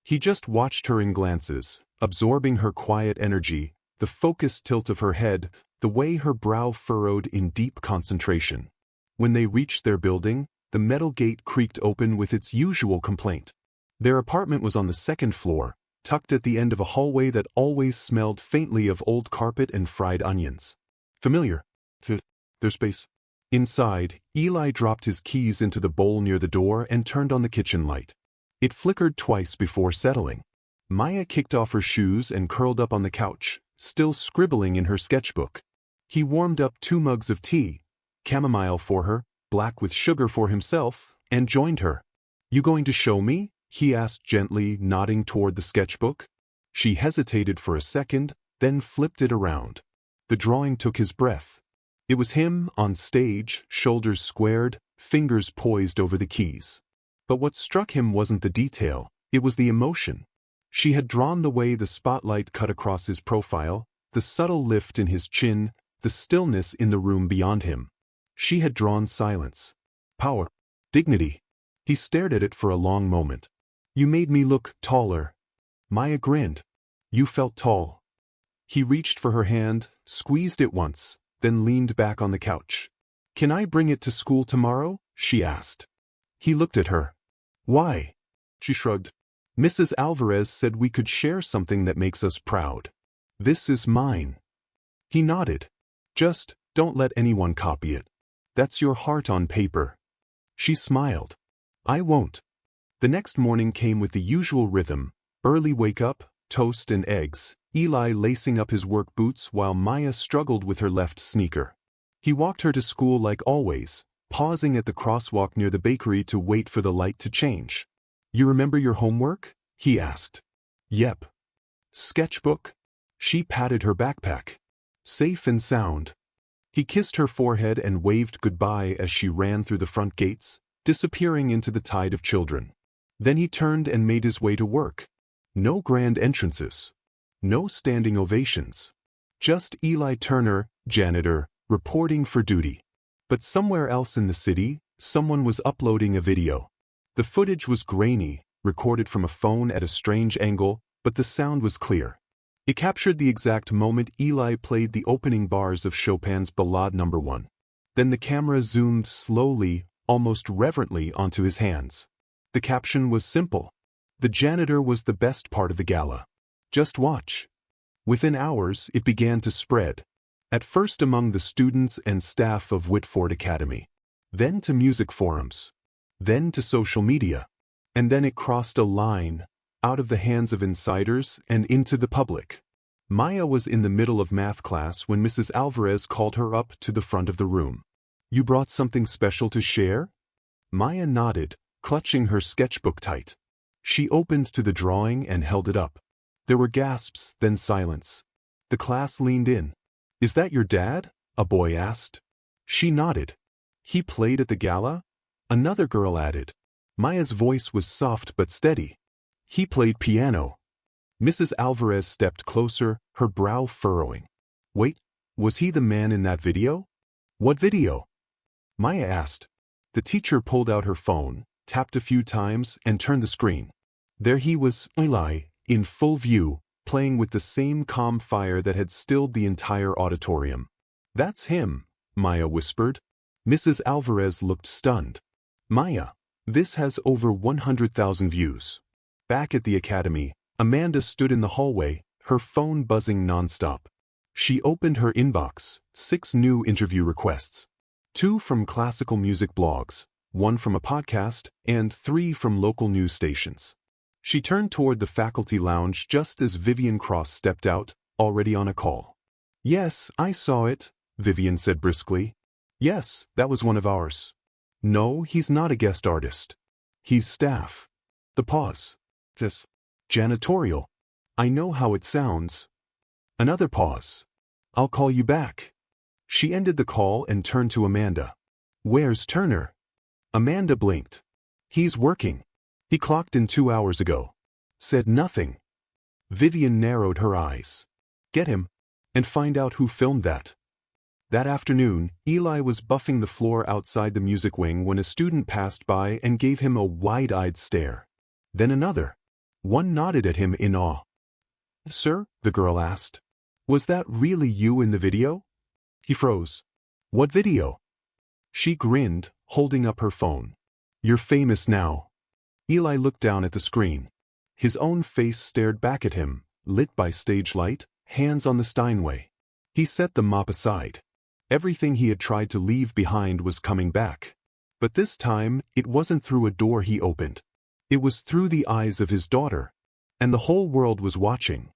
A: He just watched her in glances, absorbing her quiet energy, the focused tilt of her head, the way her brow furrowed in deep concentration. When they reached their building, the metal gate creaked open with its usual complaint. Their apartment was on the second floor, tucked at the end of a hallway that always smelled faintly of old carpet and fried onions. Familiar to their space. Inside, Eli dropped his keys into the bowl near the door and turned on the kitchen light. It flickered twice before settling. Maya kicked off her shoes and curled up on the couch, still scribbling in her sketchbook. He warmed up 2 mugs of tea, chamomile for her, black with sugar for himself, and joined her. "You going to show me?" he asked gently, nodding toward the sketchbook. She hesitated for a second, then flipped it around. The drawing took his breath. It was him, on stage, shoulders squared, fingers poised over the keys. But what struck him wasn't the detail, it was the emotion. She had drawn the way the spotlight cut across his profile, the subtle lift in his chin, the stillness in the room beyond him. She had drawn silence. Power. Dignity. He stared at it for a long moment. "You made me look taller." Maya grinned. "You felt tall." He reached for her hand, squeezed it once, then leaned back on the couch. "Can I bring it to school tomorrow?" she asked. He looked at her. "Why?" She shrugged. "Mrs. Alvarez said we could share something that makes us proud. This is mine." He nodded. "Just don't let anyone copy it. That's your heart on paper." She smiled. "I won't." The next morning came with the usual rhythm, early wake-up, toast and eggs, Eli lacing up his work boots while Maya struggled with her left sneaker. He walked her to school like always, pausing at the crosswalk near the bakery to wait for the light to change. "You remember your homework?" he asked. "Yep." "Sketchbook?" She patted her backpack. "Safe and sound." He kissed her forehead and waved goodbye as she ran through the front gates, disappearing into the tide of children. Then he turned and made his way to work. No grand entrances. No standing ovations. Just Eli Turner, janitor, reporting for duty. But somewhere else in the city, someone was uploading a video. The footage was grainy, recorded from a phone at a strange angle, but the sound was clear. It captured the exact moment Eli played the opening bars of Chopin's Ballade No. 1. Then the camera zoomed slowly, almost reverently onto his hands. The caption was simple. The janitor was the best part of the gala. Just watch. Within hours, it began to spread. At first among the students and staff of Whitford Academy. Then to music forums. Then to social media. And then it crossed a line, out of the hands of insiders and into the public. Maya was in the middle of math class when Mrs. Alvarez called her up to the front of the room. "You brought something special to share?" Maya nodded, clutching her sketchbook tight. She opened to the drawing and held it up. There were gasps, then silence. The class leaned in. "Is that your dad?" a boy asked. She nodded. "He played at the gala?" another girl added. Maya's voice was soft but steady. "He played piano." Mrs. Alvarez stepped closer, her brow furrowing. "Wait, was he the man in that video?" "What video?" Maya asked. The teacher pulled out her phone, tapped a few times, and turned the screen. There he was, Eli, in full view, playing with the same calm fire that had stilled the entire auditorium. "That's him," Maya whispered. Mrs. Alvarez looked stunned. "Maya, this has over 100,000 views." Back at the academy, Amanda stood in the hallway, her phone buzzing nonstop. She opened her inbox, 6 new interview requests. 2 from classical music blogs, 1 from a podcast, and 3 from local news stations. She turned toward the faculty lounge just as Vivian Cross stepped out, already on a call. "Yes, I saw it," Vivian said briskly. "Yes, that was one of ours." "No, he's not a guest artist. He's staff." The pause. "Yes. Janitorial. I know how it sounds." Another pause. "I'll call you back." She ended the call and turned to Amanda. "Where's Turner?" Amanda blinked. "He's working. He clocked in 2 hours ago." Said nothing. Vivian narrowed her eyes. "Get him. And find out who filmed that." That afternoon, Eli was buffing the floor outside the music wing when a student passed by and gave him a wide-eyed stare. Then another. One nodded at him in awe. "Sir?" the girl asked. "Was that really you in the video?" He froze. "What video?" She grinned, holding up her phone. "You're famous now." Eli looked down at the screen. His own face stared back at him, lit by stage light, hands on the Steinway. He set the mop aside. Everything he had tried to leave behind was coming back. But this time, it wasn't through a door he opened. It was through the eyes of his daughter. And the whole world was watching.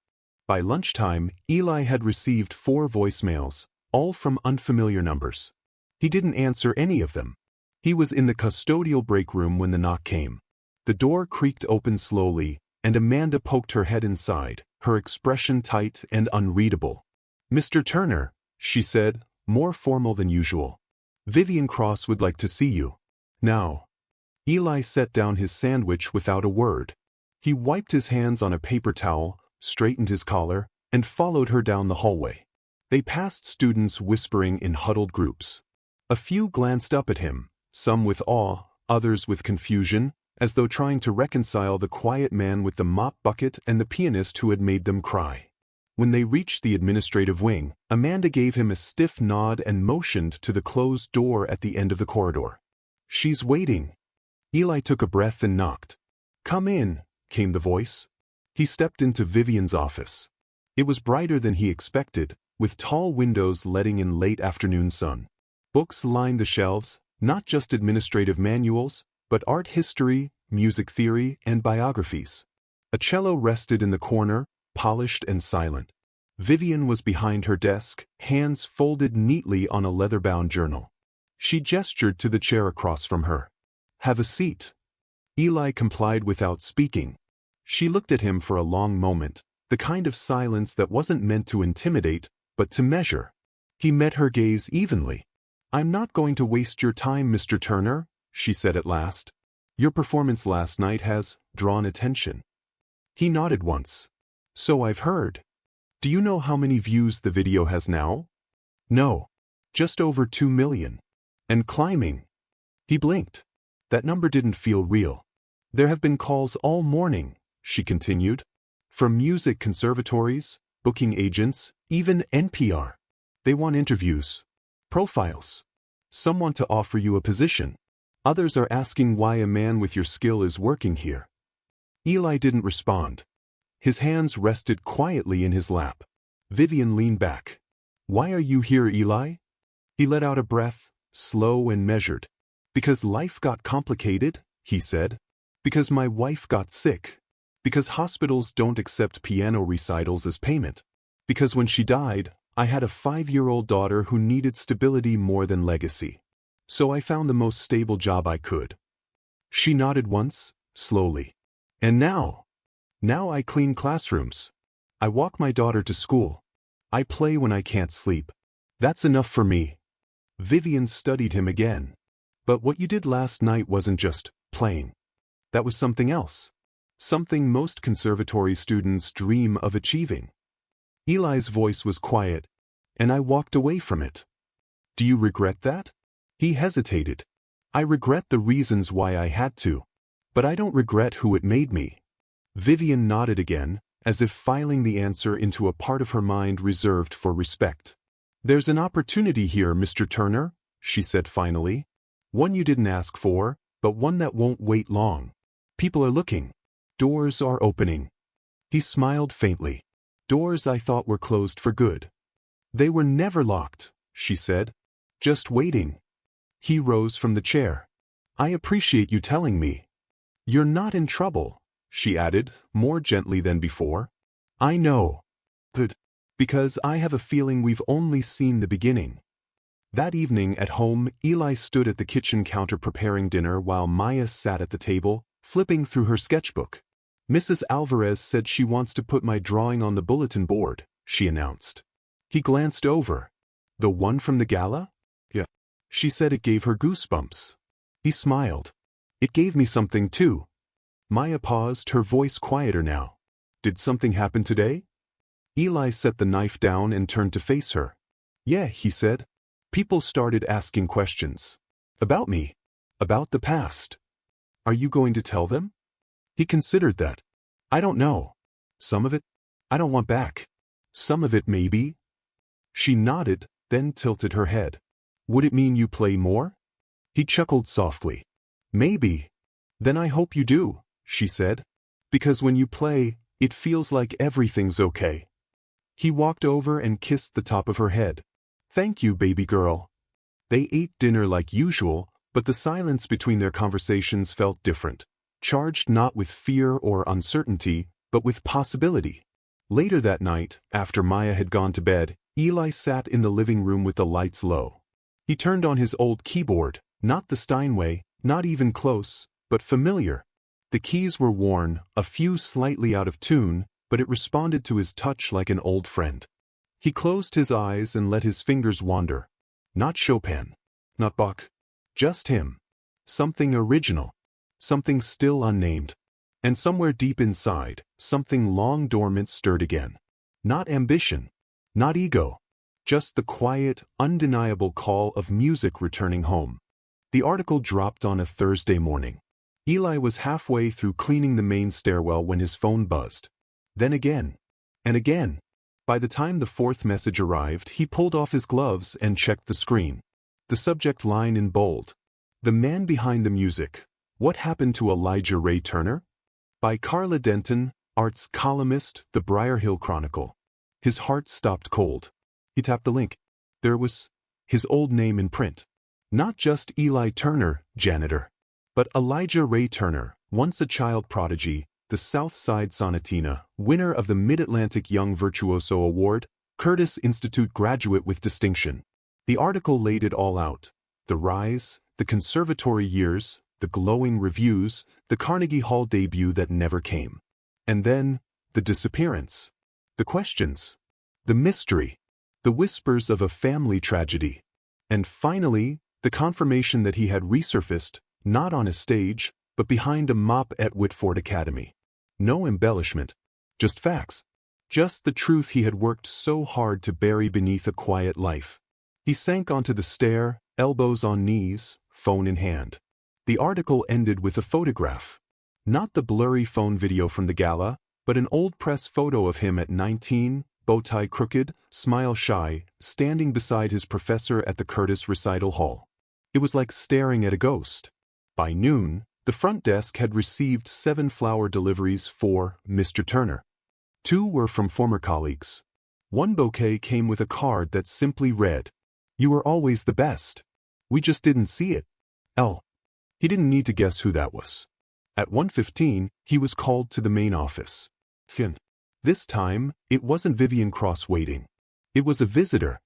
A: By lunchtime, Eli had received 4 voicemails, all from unfamiliar numbers. He didn't answer any of them. He was in the custodial break room when the knock came. The door creaked open slowly, and Amanda poked her head inside, her expression tight and unreadable. "Mr. Turner," she said, more formal than usual. "Vivian Cross would like to see you. Now." Eli set down his sandwich without a word. He wiped his hands on a paper towel, straightened his collar, and followed her down the hallway. They passed students whispering in huddled groups. A few glanced up at him, some with awe, others with confusion, as though trying to reconcile the quiet man with the mop bucket and the pianist who had made them cry. When they reached the administrative wing, Amanda gave him a stiff nod and motioned to the closed door at the end of the corridor. "She's waiting." Eli took a breath and knocked. "Come in," came the voice. He stepped into Vivian's office. It was brighter than he expected, with tall windows letting in late afternoon sun. Books lined the shelves, not just administrative manuals, but art history, music theory, and biographies. A cello rested in the corner, polished and silent. Vivian was behind her desk, hands folded neatly on a leather-bound journal. She gestured to the chair across from her. "Have a seat." Eli complied without speaking. She looked at him for a long moment, the kind of silence that wasn't meant to intimidate, but to measure. He met her gaze evenly. "I'm not going to waste your time, Mr. Turner," she said at last. "Your performance last night has drawn attention." He nodded once. "So I've heard. Do you know how many views the video has now?" "No. Just over 2 million. And climbing." He blinked. That number didn't feel real. "There have been calls all morning," she continued. "From music conservatories, booking agents, even NPR. They want interviews. Profiles. Some want to offer you a position. Others are asking why a man with your skill is working here." Eli didn't respond. His hands rested quietly in his lap. Vivian leaned back. "Why are you here, Eli?" He let out a breath, slow and measured. "Because life got complicated," he said. "Because my wife got sick. Because hospitals don't accept piano recitals as payment. Because when she died, I had a 5-year-old daughter who needed stability more than legacy. So I found the most stable job I could." She nodded once, slowly. "And now I clean classrooms. I walk my daughter to school. I play when I can't sleep. That's enough for me." Vivian studied him again. "But what you did last night wasn't just playing. That was something else. Something most conservatory students dream of achieving." Eli's voice was quiet, "And I walked away from it." "Do you regret that?" He hesitated. "I regret the reasons why I had to. But I don't regret who it made me." Vivian nodded again, as if filing the answer into a part of her mind reserved for respect. "There's an opportunity here, Mr. Turner," she said finally. "One you didn't ask for, but one that won't wait long. People are looking. Doors are opening." He smiled faintly. "Doors I thought were closed for good." "They were never locked," she said. "Just waiting." He rose from the chair. "I appreciate you telling me." "You're not in trouble," she added, more gently than before. "I know. But because I have a feeling we've only seen the beginning." That evening at home, Eli stood at the kitchen counter preparing dinner while Maya sat at the table, flipping through her sketchbook. "Mrs. Alvarez said she wants to put my drawing on the bulletin board," she announced. He glanced over. The one from the gala? Yeah. She said it gave her goosebumps. He smiled. It gave me something too. Maya paused, her voice quieter now. Did something happen today? Eli set the knife down and turned to face her. Yeah, he said. People started asking questions. About me. About the past. Are you going to tell them? He considered that. I don't know. Some of it, I don't want back. Some of it maybe. She nodded, then tilted her head. Would it mean you play more? He chuckled softly. Maybe. Then I hope you do, she said. Because when you play, it feels like everything's okay. He walked over and kissed the top of her head. Thank you, baby girl. They ate dinner like usual, but the silence between their conversations felt different, charged not with fear or uncertainty, but with possibility. Later that night, after Maya had gone to bed, Eli sat in the living room with the lights low. He turned on his old keyboard, not the Steinway, not even close, but familiar. The keys were worn, a few slightly out of tune, but it responded to his touch like an old friend. He closed his eyes and let his fingers wander. Not Chopin, not Bach, just him. Something original, something still unnamed. And somewhere deep inside, something long dormant stirred again. Not ambition, not ego, just the quiet, undeniable call of music returning home. The article dropped on a Thursday morning. Eli was halfway through cleaning the main stairwell when his phone buzzed. Then again. And again. By the time the fourth message arrived, he pulled off his gloves and checked the screen. The subject line in bold. The man behind the music. What happened to Elijah Ray Turner? By Carla Denton, arts columnist, The Briar Hill Chronicle. His heart stopped cold. He tapped the link. There was his old name in print. Not just Eli Turner, janitor, but Elijah Ray Turner, once a child prodigy, the South Side Sonatina, winner of the Mid-Atlantic Young Virtuoso Award, Curtis Institute graduate with distinction. The article laid it all out. The rise, the conservatory years, the glowing reviews, the Carnegie Hall debut that never came. And then, the disappearance. The questions. The mystery. The whispers of a family tragedy. And finally, the confirmation that he had resurfaced, not on a stage, but behind a mop at Whitford Academy. No embellishment. Just facts. Just the truth he had worked so hard to bury beneath a quiet life. He sank onto the stair, elbows on knees, phone in hand. The article ended with a photograph. Not the blurry phone video from the gala, but an old press photo of him at 19, bow tie crooked, smile shy, standing beside his professor at the Curtis Recital Hall. It was like staring at a ghost. By noon, the front desk had received 7 flower deliveries for Mr. Turner. 2 were from former colleagues. 1 bouquet came with a card that simply read, "You were always the best. We just didn't see it." L. He didn't need to guess who that was. At 1:15, he was called to the main office. This time, it wasn't Vivian Cross waiting. It was a visitor.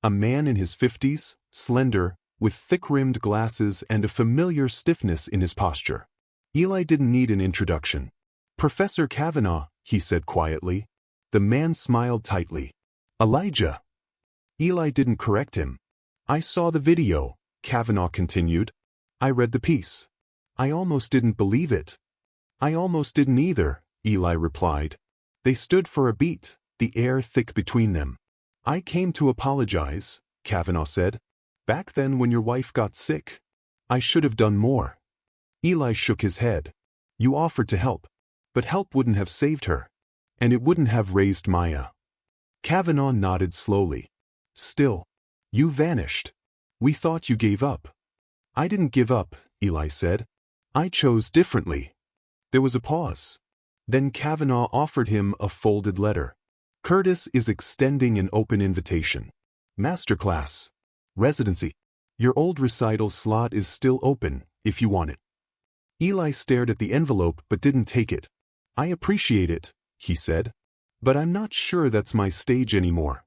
A: A man in his 50s, slender, with thick-rimmed glasses and a familiar stiffness in his posture. Eli didn't need an introduction. "Professor Kavanaugh," he said quietly. The man smiled tightly. "Elijah." Eli didn't correct him. "I saw the video," Kavanaugh continued. "I read the piece. I almost didn't believe it." "I almost didn't either," Eli replied. They stood for a beat, the air thick between them. "I came to apologize," Kavanaugh said. "Back then when your wife got sick. I should have done more." Eli shook his head. "You offered to help. But help wouldn't have saved her. And it wouldn't have raised Maya." Kavanaugh nodded slowly. "Still, you vanished. We thought you gave up." "I didn't give up," Eli said. "I chose differently." There was a pause. Then Kavanaugh offered him a folded letter. "Curtis is extending an open invitation. Masterclass. Residency. Your old recital slot is still open, if you want it." Eli stared at the envelope but didn't take it. "I appreciate it," he said. "But I'm not sure that's my stage anymore."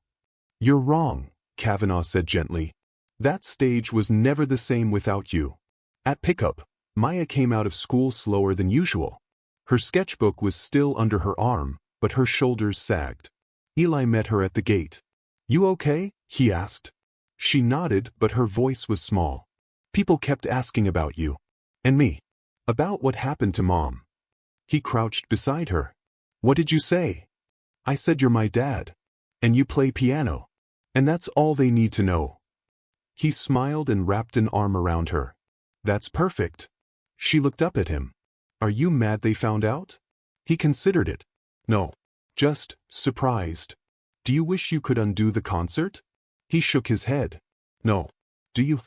A: "You're wrong," Kavanaugh said gently. "That stage was never the same without you." At pickup, Maya came out of school slower than usual. Her sketchbook was still under her arm, but her shoulders sagged. Eli met her at the gate. "You okay?" he asked. She nodded, but her voice was small. People kept asking about you. And me. About what happened to Mom. He crouched beside her. What did you say? I said you're my dad. And you play piano. And that's all they need to know. He smiled and wrapped an arm around her. That's perfect. She looked up at him. Are you mad they found out? He considered it. No. Just surprised. Do you wish you could undo the concert? He shook his head. No. Do you?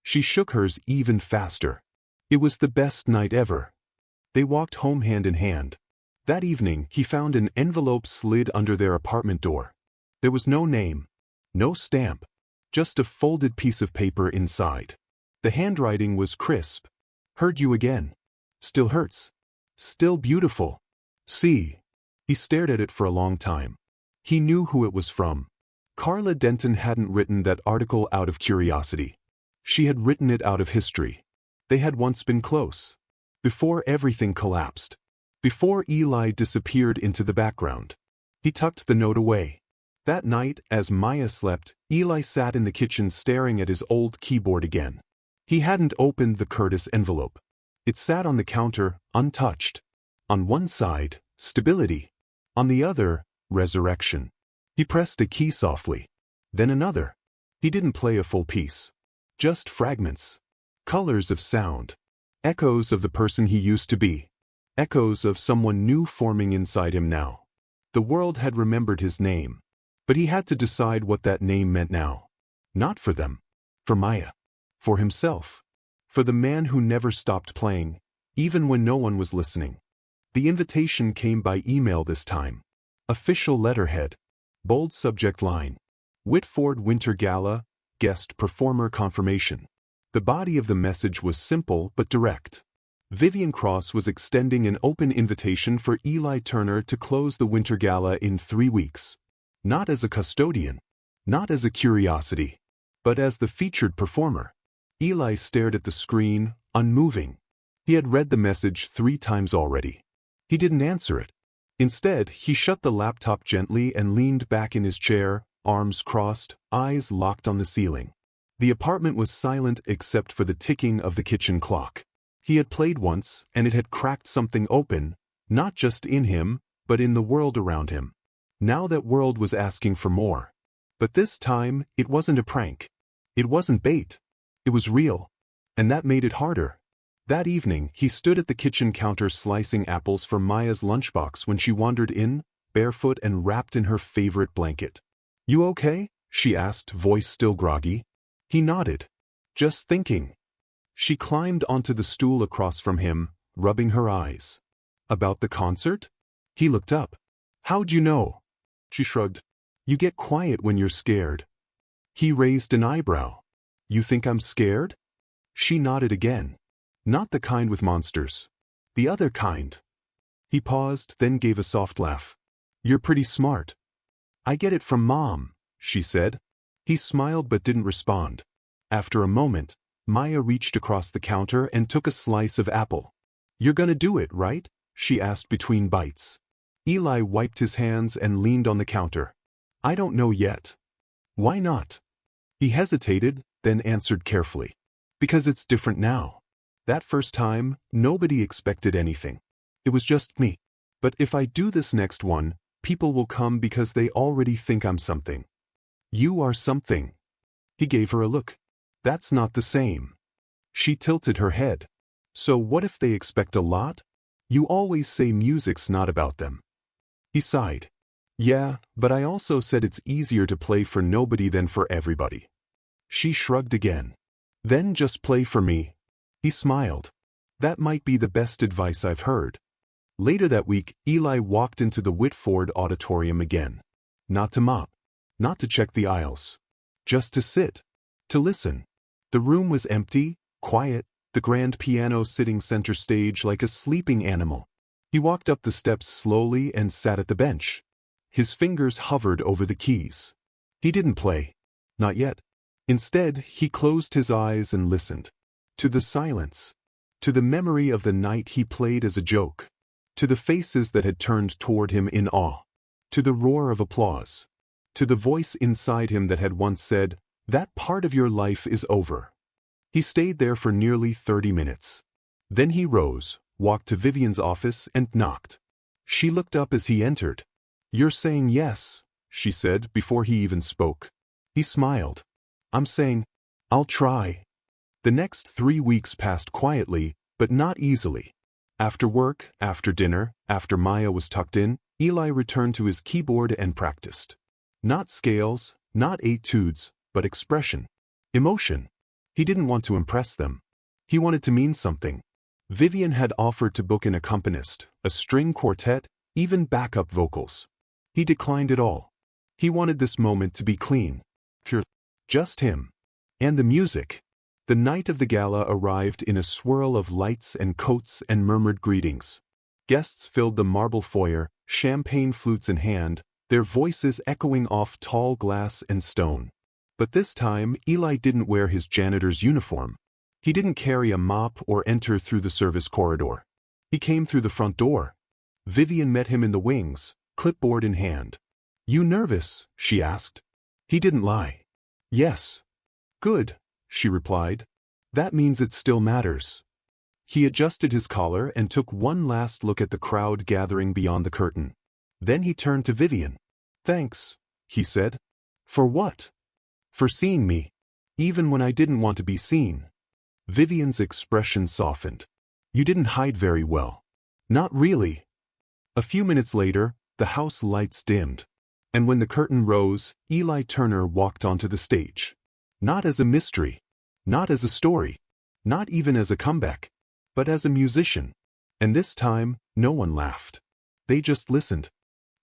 A: She shook hers even faster. It was the best night ever. They walked home hand in hand. That evening, he found an envelope slid under their apartment door. There was no name. No stamp. Just a folded piece of paper inside. The handwriting was crisp. Heard you again. Still hurts. Still beautiful. See. He stared at it for a long time. He knew who it was from. Carla Denton hadn't written that article out of curiosity. She had written it out of history. They had once been close. Before everything collapsed. Before Eli disappeared into the background. He tucked the note away. That night, as Maya slept, Eli sat in the kitchen staring at his old keyboard again. He hadn't opened the Curtis envelope. It sat on the counter, untouched. On one side, stability. On the other, resurrection. He pressed a key softly. Then another. He didn't play a full piece. Just fragments. Colors of sound. Echoes of the person he used to be. Echoes of someone new forming inside him now. The world had remembered his name. But he had to decide what that name meant now. Not for them. For Maya. For himself. For the man who never stopped playing, even when no one was listening. The invitation came by email this time. Official letterhead. Bold subject line. Whitford Winter Gala, guest performer confirmation. The body of the message was simple but direct. Vivian Cross was extending an open invitation for Eli Turner to close the Winter Gala in 3 weeks. Not as a custodian. Not as a curiosity. But as the featured performer. Eli stared at the screen, unmoving. He had read the message 3 times already. He didn't answer it. Instead, he shut the laptop gently and leaned back in his chair, arms crossed, eyes locked on the ceiling. The apartment was silent except for the ticking of the kitchen clock. He had played once, and it had cracked something open, not just in him, but in the world around him. Now that world was asking for more. But this time, it wasn't a prank. It wasn't bait. It was real. And that made it harder. That evening, he stood at the kitchen counter slicing apples for Maya's lunchbox when she wandered in, barefoot and wrapped in her favorite blanket. You okay? She asked, voice still groggy. He nodded. Just thinking. She climbed onto the stool across from him, rubbing her eyes. About the concert? He looked up. How'd you know? She shrugged. You get quiet when you're scared. He raised an eyebrow. You think I'm scared? She nodded again. Not the kind with monsters. The other kind. He paused, then gave a soft laugh. You're pretty smart. I get it from Mom, she said. He smiled but didn't respond. After a moment, Maya reached across the counter and took a slice of apple. You're gonna do it, right? She asked between bites. Eli wiped his hands and leaned on the counter. I don't know yet. Why not? He hesitated, then answered carefully. Because it's different now. That first time, nobody expected anything. It was just me. But if I do this next one, people will come because they already think I'm something. You are something. He gave her a look. That's not the same. She tilted her head. So what if they expect a lot? You always say music's not about them. He sighed. Yeah, but I also said it's easier to play for nobody than for everybody. She shrugged again. Then just play for me. He smiled. That might be the best advice I've heard. Later that week, Eli walked into the Whitford auditorium again. Not to mop. Not to check the aisles. Just to sit. To listen. The room was empty, quiet, the grand piano sitting center stage like a sleeping animal. He walked up the steps slowly and sat at the bench. His fingers hovered over the keys. He didn't play. Not yet. Instead, he closed his eyes and listened. To the silence. To the memory of the night he played as a joke. To the faces that had turned toward him in awe. To the roar of applause. To the voice inside him that had once said, That part of your life is over. He stayed there for nearly 30 minutes. Then he rose, walked to Vivian's office and knocked. She looked up as he entered. "You're saying yes," she said before he even spoke. He smiled. "I'm saying, I'll try." The next 3 weeks passed quietly, but not easily. After work, after dinner, after Maya was tucked in, Eli returned to his keyboard and practiced. Not scales, not etudes, but expression. Emotion. He didn't want to impress them. He wanted to mean something. Vivian had offered to book an accompanist, a string quartet, even backup vocals. He declined it all. He wanted this moment to be clean. Pure. Just him. And the music. The night of the gala arrived in a swirl of lights and coats and murmured greetings. Guests filled the marble foyer, champagne flutes in hand, their voices echoing off tall glass and stone. But this time, Eli didn't wear his janitor's uniform. He didn't carry a mop or enter through the service corridor. He came through the front door. Vivian met him in the wings, clipboard in hand. "You nervous?" she asked. He didn't lie. "Yes." "Good," she replied. "That means it still matters." He adjusted his collar and took one last look at the crowd gathering beyond the curtain. Then he turned to Vivian. "Thanks," he said. "For what?" "For seeing me. Even when I didn't want to be seen." Vivian's expression softened. "You didn't hide very well." "Not really." A few minutes later, the house lights dimmed. And when the curtain rose, Eli Turner walked onto the stage. Not as a mystery. Not as a story. Not even as a comeback. But as a musician. And this time, no one laughed. They just listened.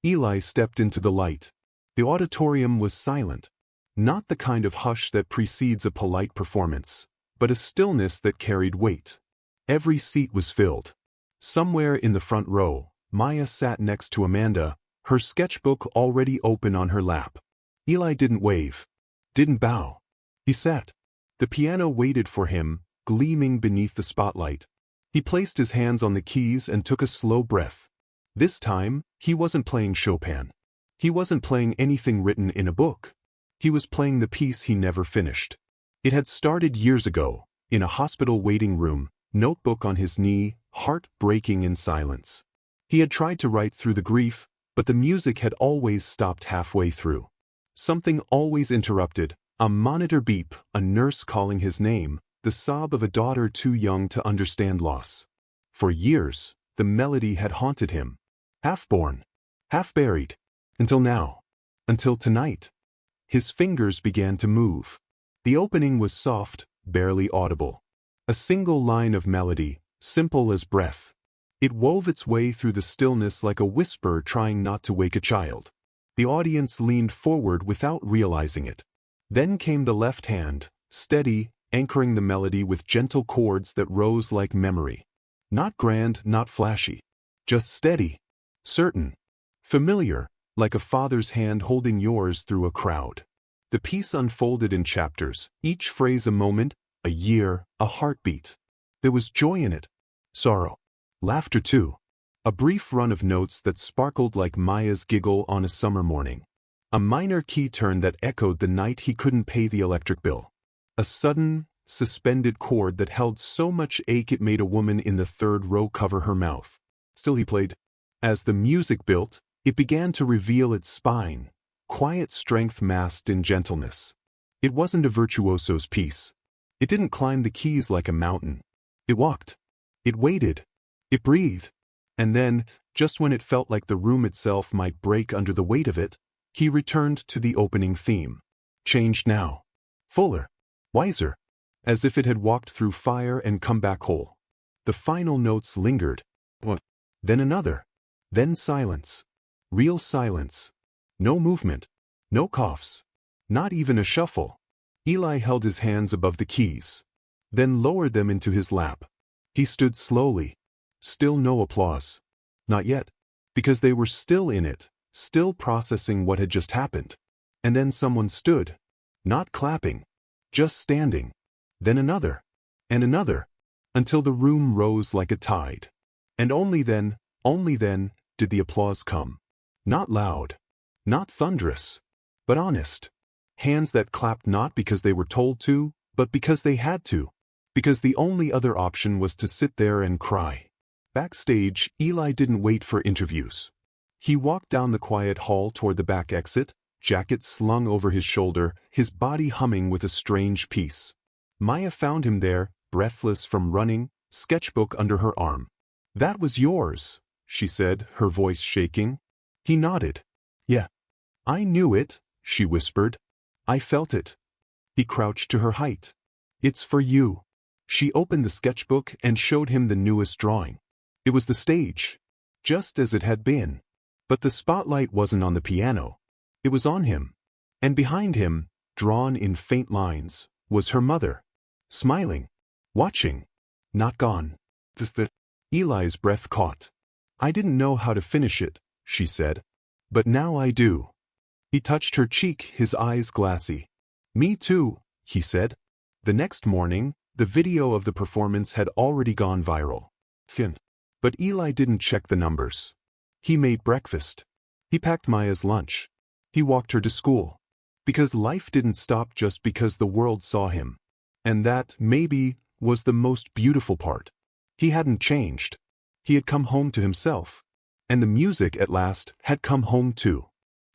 A: Eli stepped into the light. The auditorium was silent. Not the kind of hush that precedes a polite performance, but a stillness that carried weight. Every seat was filled. Somewhere in the front row, Maya sat next to Amanda, her sketchbook already open on her lap. Eli didn't wave. Didn't bow. He sat. The piano waited for him, gleaming beneath the spotlight. He placed his hands on the keys and took a slow breath. This time, he wasn't playing Chopin. He wasn't playing anything written in a book. He was playing the piece he never finished. It had started years ago, in a hospital waiting room, notebook on his knee, heart breaking in silence. He had tried to write through the grief, but the music had always stopped halfway through. Something always interrupted, a monitor beep, a nurse calling his name, the sob of a daughter too young to understand loss. For years, the melody had haunted him. Half-born, half-buried. Until now. Until tonight. His fingers began to move. The opening was soft, barely audible. A single line of melody, simple as breath. It wove its way through the stillness like a whisper trying not to wake a child. The audience leaned forward without realizing it. Then came the left hand, steady, anchoring the melody with gentle chords that rose like memory. Not grand, not flashy. Just steady. Certain. Familiar, like a father's hand holding yours through a crowd. The piece unfolded in chapters, each phrase a moment, a year, a heartbeat. There was joy in it. Sorrow. Laughter too. A brief run of notes that sparkled like Maya's giggle on a summer morning. A minor key turn that echoed the night he couldn't pay the electric bill. A sudden, suspended chord that held so much ache it made a woman in the third row cover her mouth. Still he played. As the music built, it began to reveal its spine, quiet strength masked in gentleness. It wasn't a virtuoso's piece. It didn't climb the keys like a mountain. It walked. It waited. It breathed. And then, just when it felt like the room itself might break under the weight of it, he returned to the opening theme. Changed now. Fuller. Wiser. As if it had walked through fire and come back whole. The final notes lingered. Then another. Then silence. Real silence. No movement. No coughs. Not even a shuffle. Eli held his hands above the keys. Then lowered them into his lap. He stood slowly. Still no applause. Not yet. Because they were still in it, still processing what had just happened. And then someone stood. Not clapping. Just standing. Then another. And another. Until the room rose like a tide. And only then, did the applause come. Not loud. Not thunderous. But honest. Hands that clapped not because they were told to, but because they had to. Because the only other option was to sit there and cry. Backstage, Eli didn't wait for interviews. He walked down the quiet hall toward the back exit, jacket slung over his shoulder, his body humming with a strange peace. Maya found him there, breathless from running, sketchbook under her arm. "That was yours," she said, her voice shaking. He nodded. "Yeah. I knew it," she whispered. "I felt it." He crouched to her height. "It's for you." She opened the sketchbook and showed him the newest drawing. It was the stage, just as it had been. But the spotlight wasn't on the piano. It was on him. And behind him, drawn in faint lines, was her mother. Smiling. Watching. Not gone. Eli's breath caught. "I didn't know how to finish it," she said. "But now I do." He touched her cheek, his eyes glassy. "Me too," he said. The next morning, the video of the performance had already gone viral. But Eli didn't check the numbers. He made breakfast. He packed Maya's lunch. He walked her to school. Because life didn't stop just because the world saw him. And that, maybe, was the most beautiful part. He hadn't changed. He had come home to himself. And the music, at last, had come home too.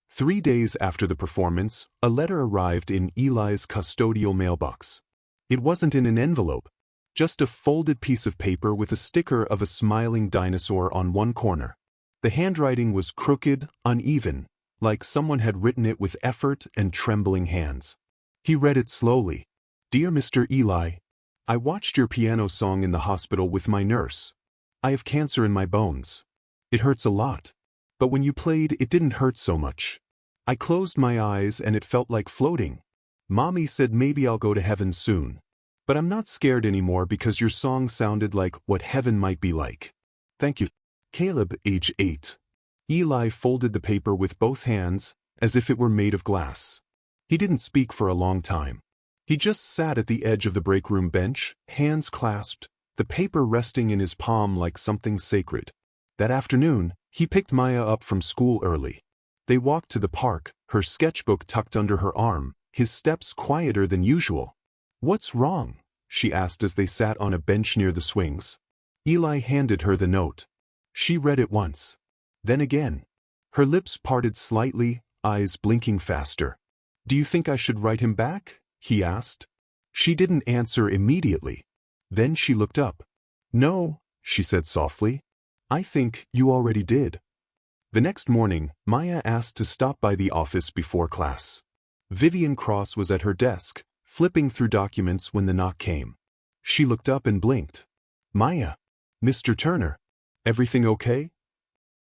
A: 3 days after the performance, a letter arrived in Eli's custodial mailbox. It wasn't in an envelope. Just a folded piece of paper with a sticker of a smiling dinosaur on one corner. The handwriting was crooked, uneven, like someone had written it with effort and trembling hands. He read it slowly. "Dear Mr. Eli, I watched your piano song in the hospital with my nurse. I have cancer in my bones. It hurts a lot. But when you played, it didn't hurt so much. I closed my eyes and it felt like floating. Mommy said maybe I'll go to heaven soon. But I'm not scared anymore because your song sounded like what heaven might be like. Thank you. Caleb, age 8. Eli folded the paper with both hands, as if it were made of glass. He didn't speak for a long time. He just sat at the edge of the break room bench, hands clasped, the paper resting in his palm like something sacred. That afternoon, he picked Maya up from school early. They walked to the park, her sketchbook tucked under her arm, his steps quieter than usual. "What's wrong?" she asked as they sat on a bench near the swings. Eli handed her the note. She read it once. Then again. Her lips parted slightly, eyes blinking faster. "Do you think I should write him back?" he asked. She didn't answer immediately. Then she looked up. "No," she said softly. "I think you already did." The next morning, Maya asked to stop by the office before class. Vivian Cross was at her desk, flipping through documents when the knock came. She looked up and blinked. "Maya." "Mr. Turner. Everything okay?"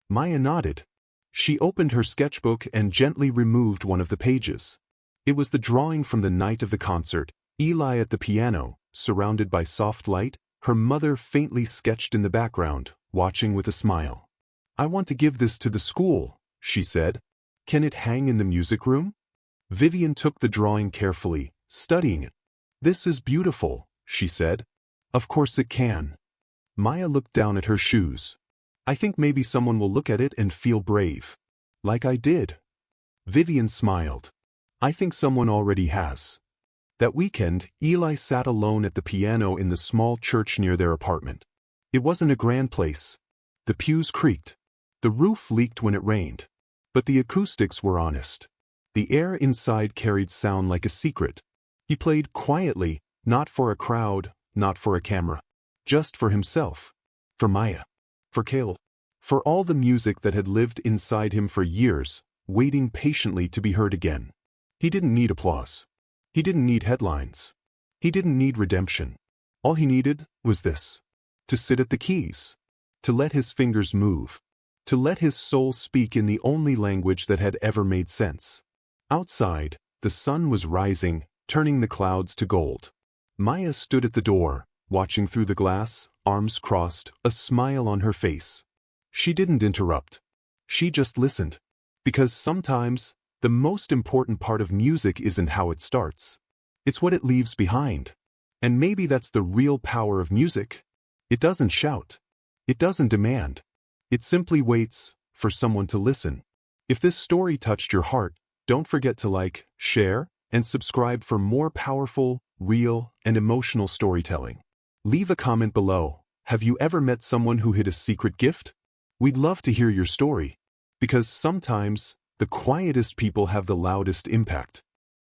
A: Maya nodded. She opened her sketchbook and gently removed one of the pages. It was the drawing from the night of the concert, Eli at the piano, surrounded by soft light, her mother faintly sketched in the background, watching with a smile. "I want to give this to the school," she said. "Can it hang in the music room?" Vivian took the drawing carefully, studying it. "This is beautiful," she said. "Of course it can." Maya looked down at her shoes. "I think maybe someone will look at it and feel brave. Like I did." Vivian smiled. "I think someone already has." That weekend, Eli sat alone at the piano in the small church near their apartment. It wasn't a grand place. The pews creaked. The roof leaked when it rained. But the acoustics were honest. The air inside carried sound like a secret. He played quietly, not for a crowd, not for a camera. Just for himself. For Maya. For Caleb. For all the music that had lived inside him for years, waiting patiently to be heard again. He didn't need applause. He didn't need headlines. He didn't need redemption. All he needed was this. To sit at the keys. To let his fingers move. To let his soul speak in the only language that had ever made sense. Outside, the sun was rising, turning the clouds to gold. Maya stood at the door, watching through the glass, arms crossed, a smile on her face. She didn't interrupt. She just listened. Because sometimes, the most important part of music isn't how it starts. It's what it leaves behind. And maybe that's the real power of music. It doesn't shout. It doesn't demand. It simply waits for someone to listen. If this story touched your heart, don't forget to like, share, and subscribe for more powerful, real, and emotional storytelling. Leave a comment below. Have you ever met someone who hid a secret gift? We'd love to hear your story, because sometimes the quietest people have the loudest impact.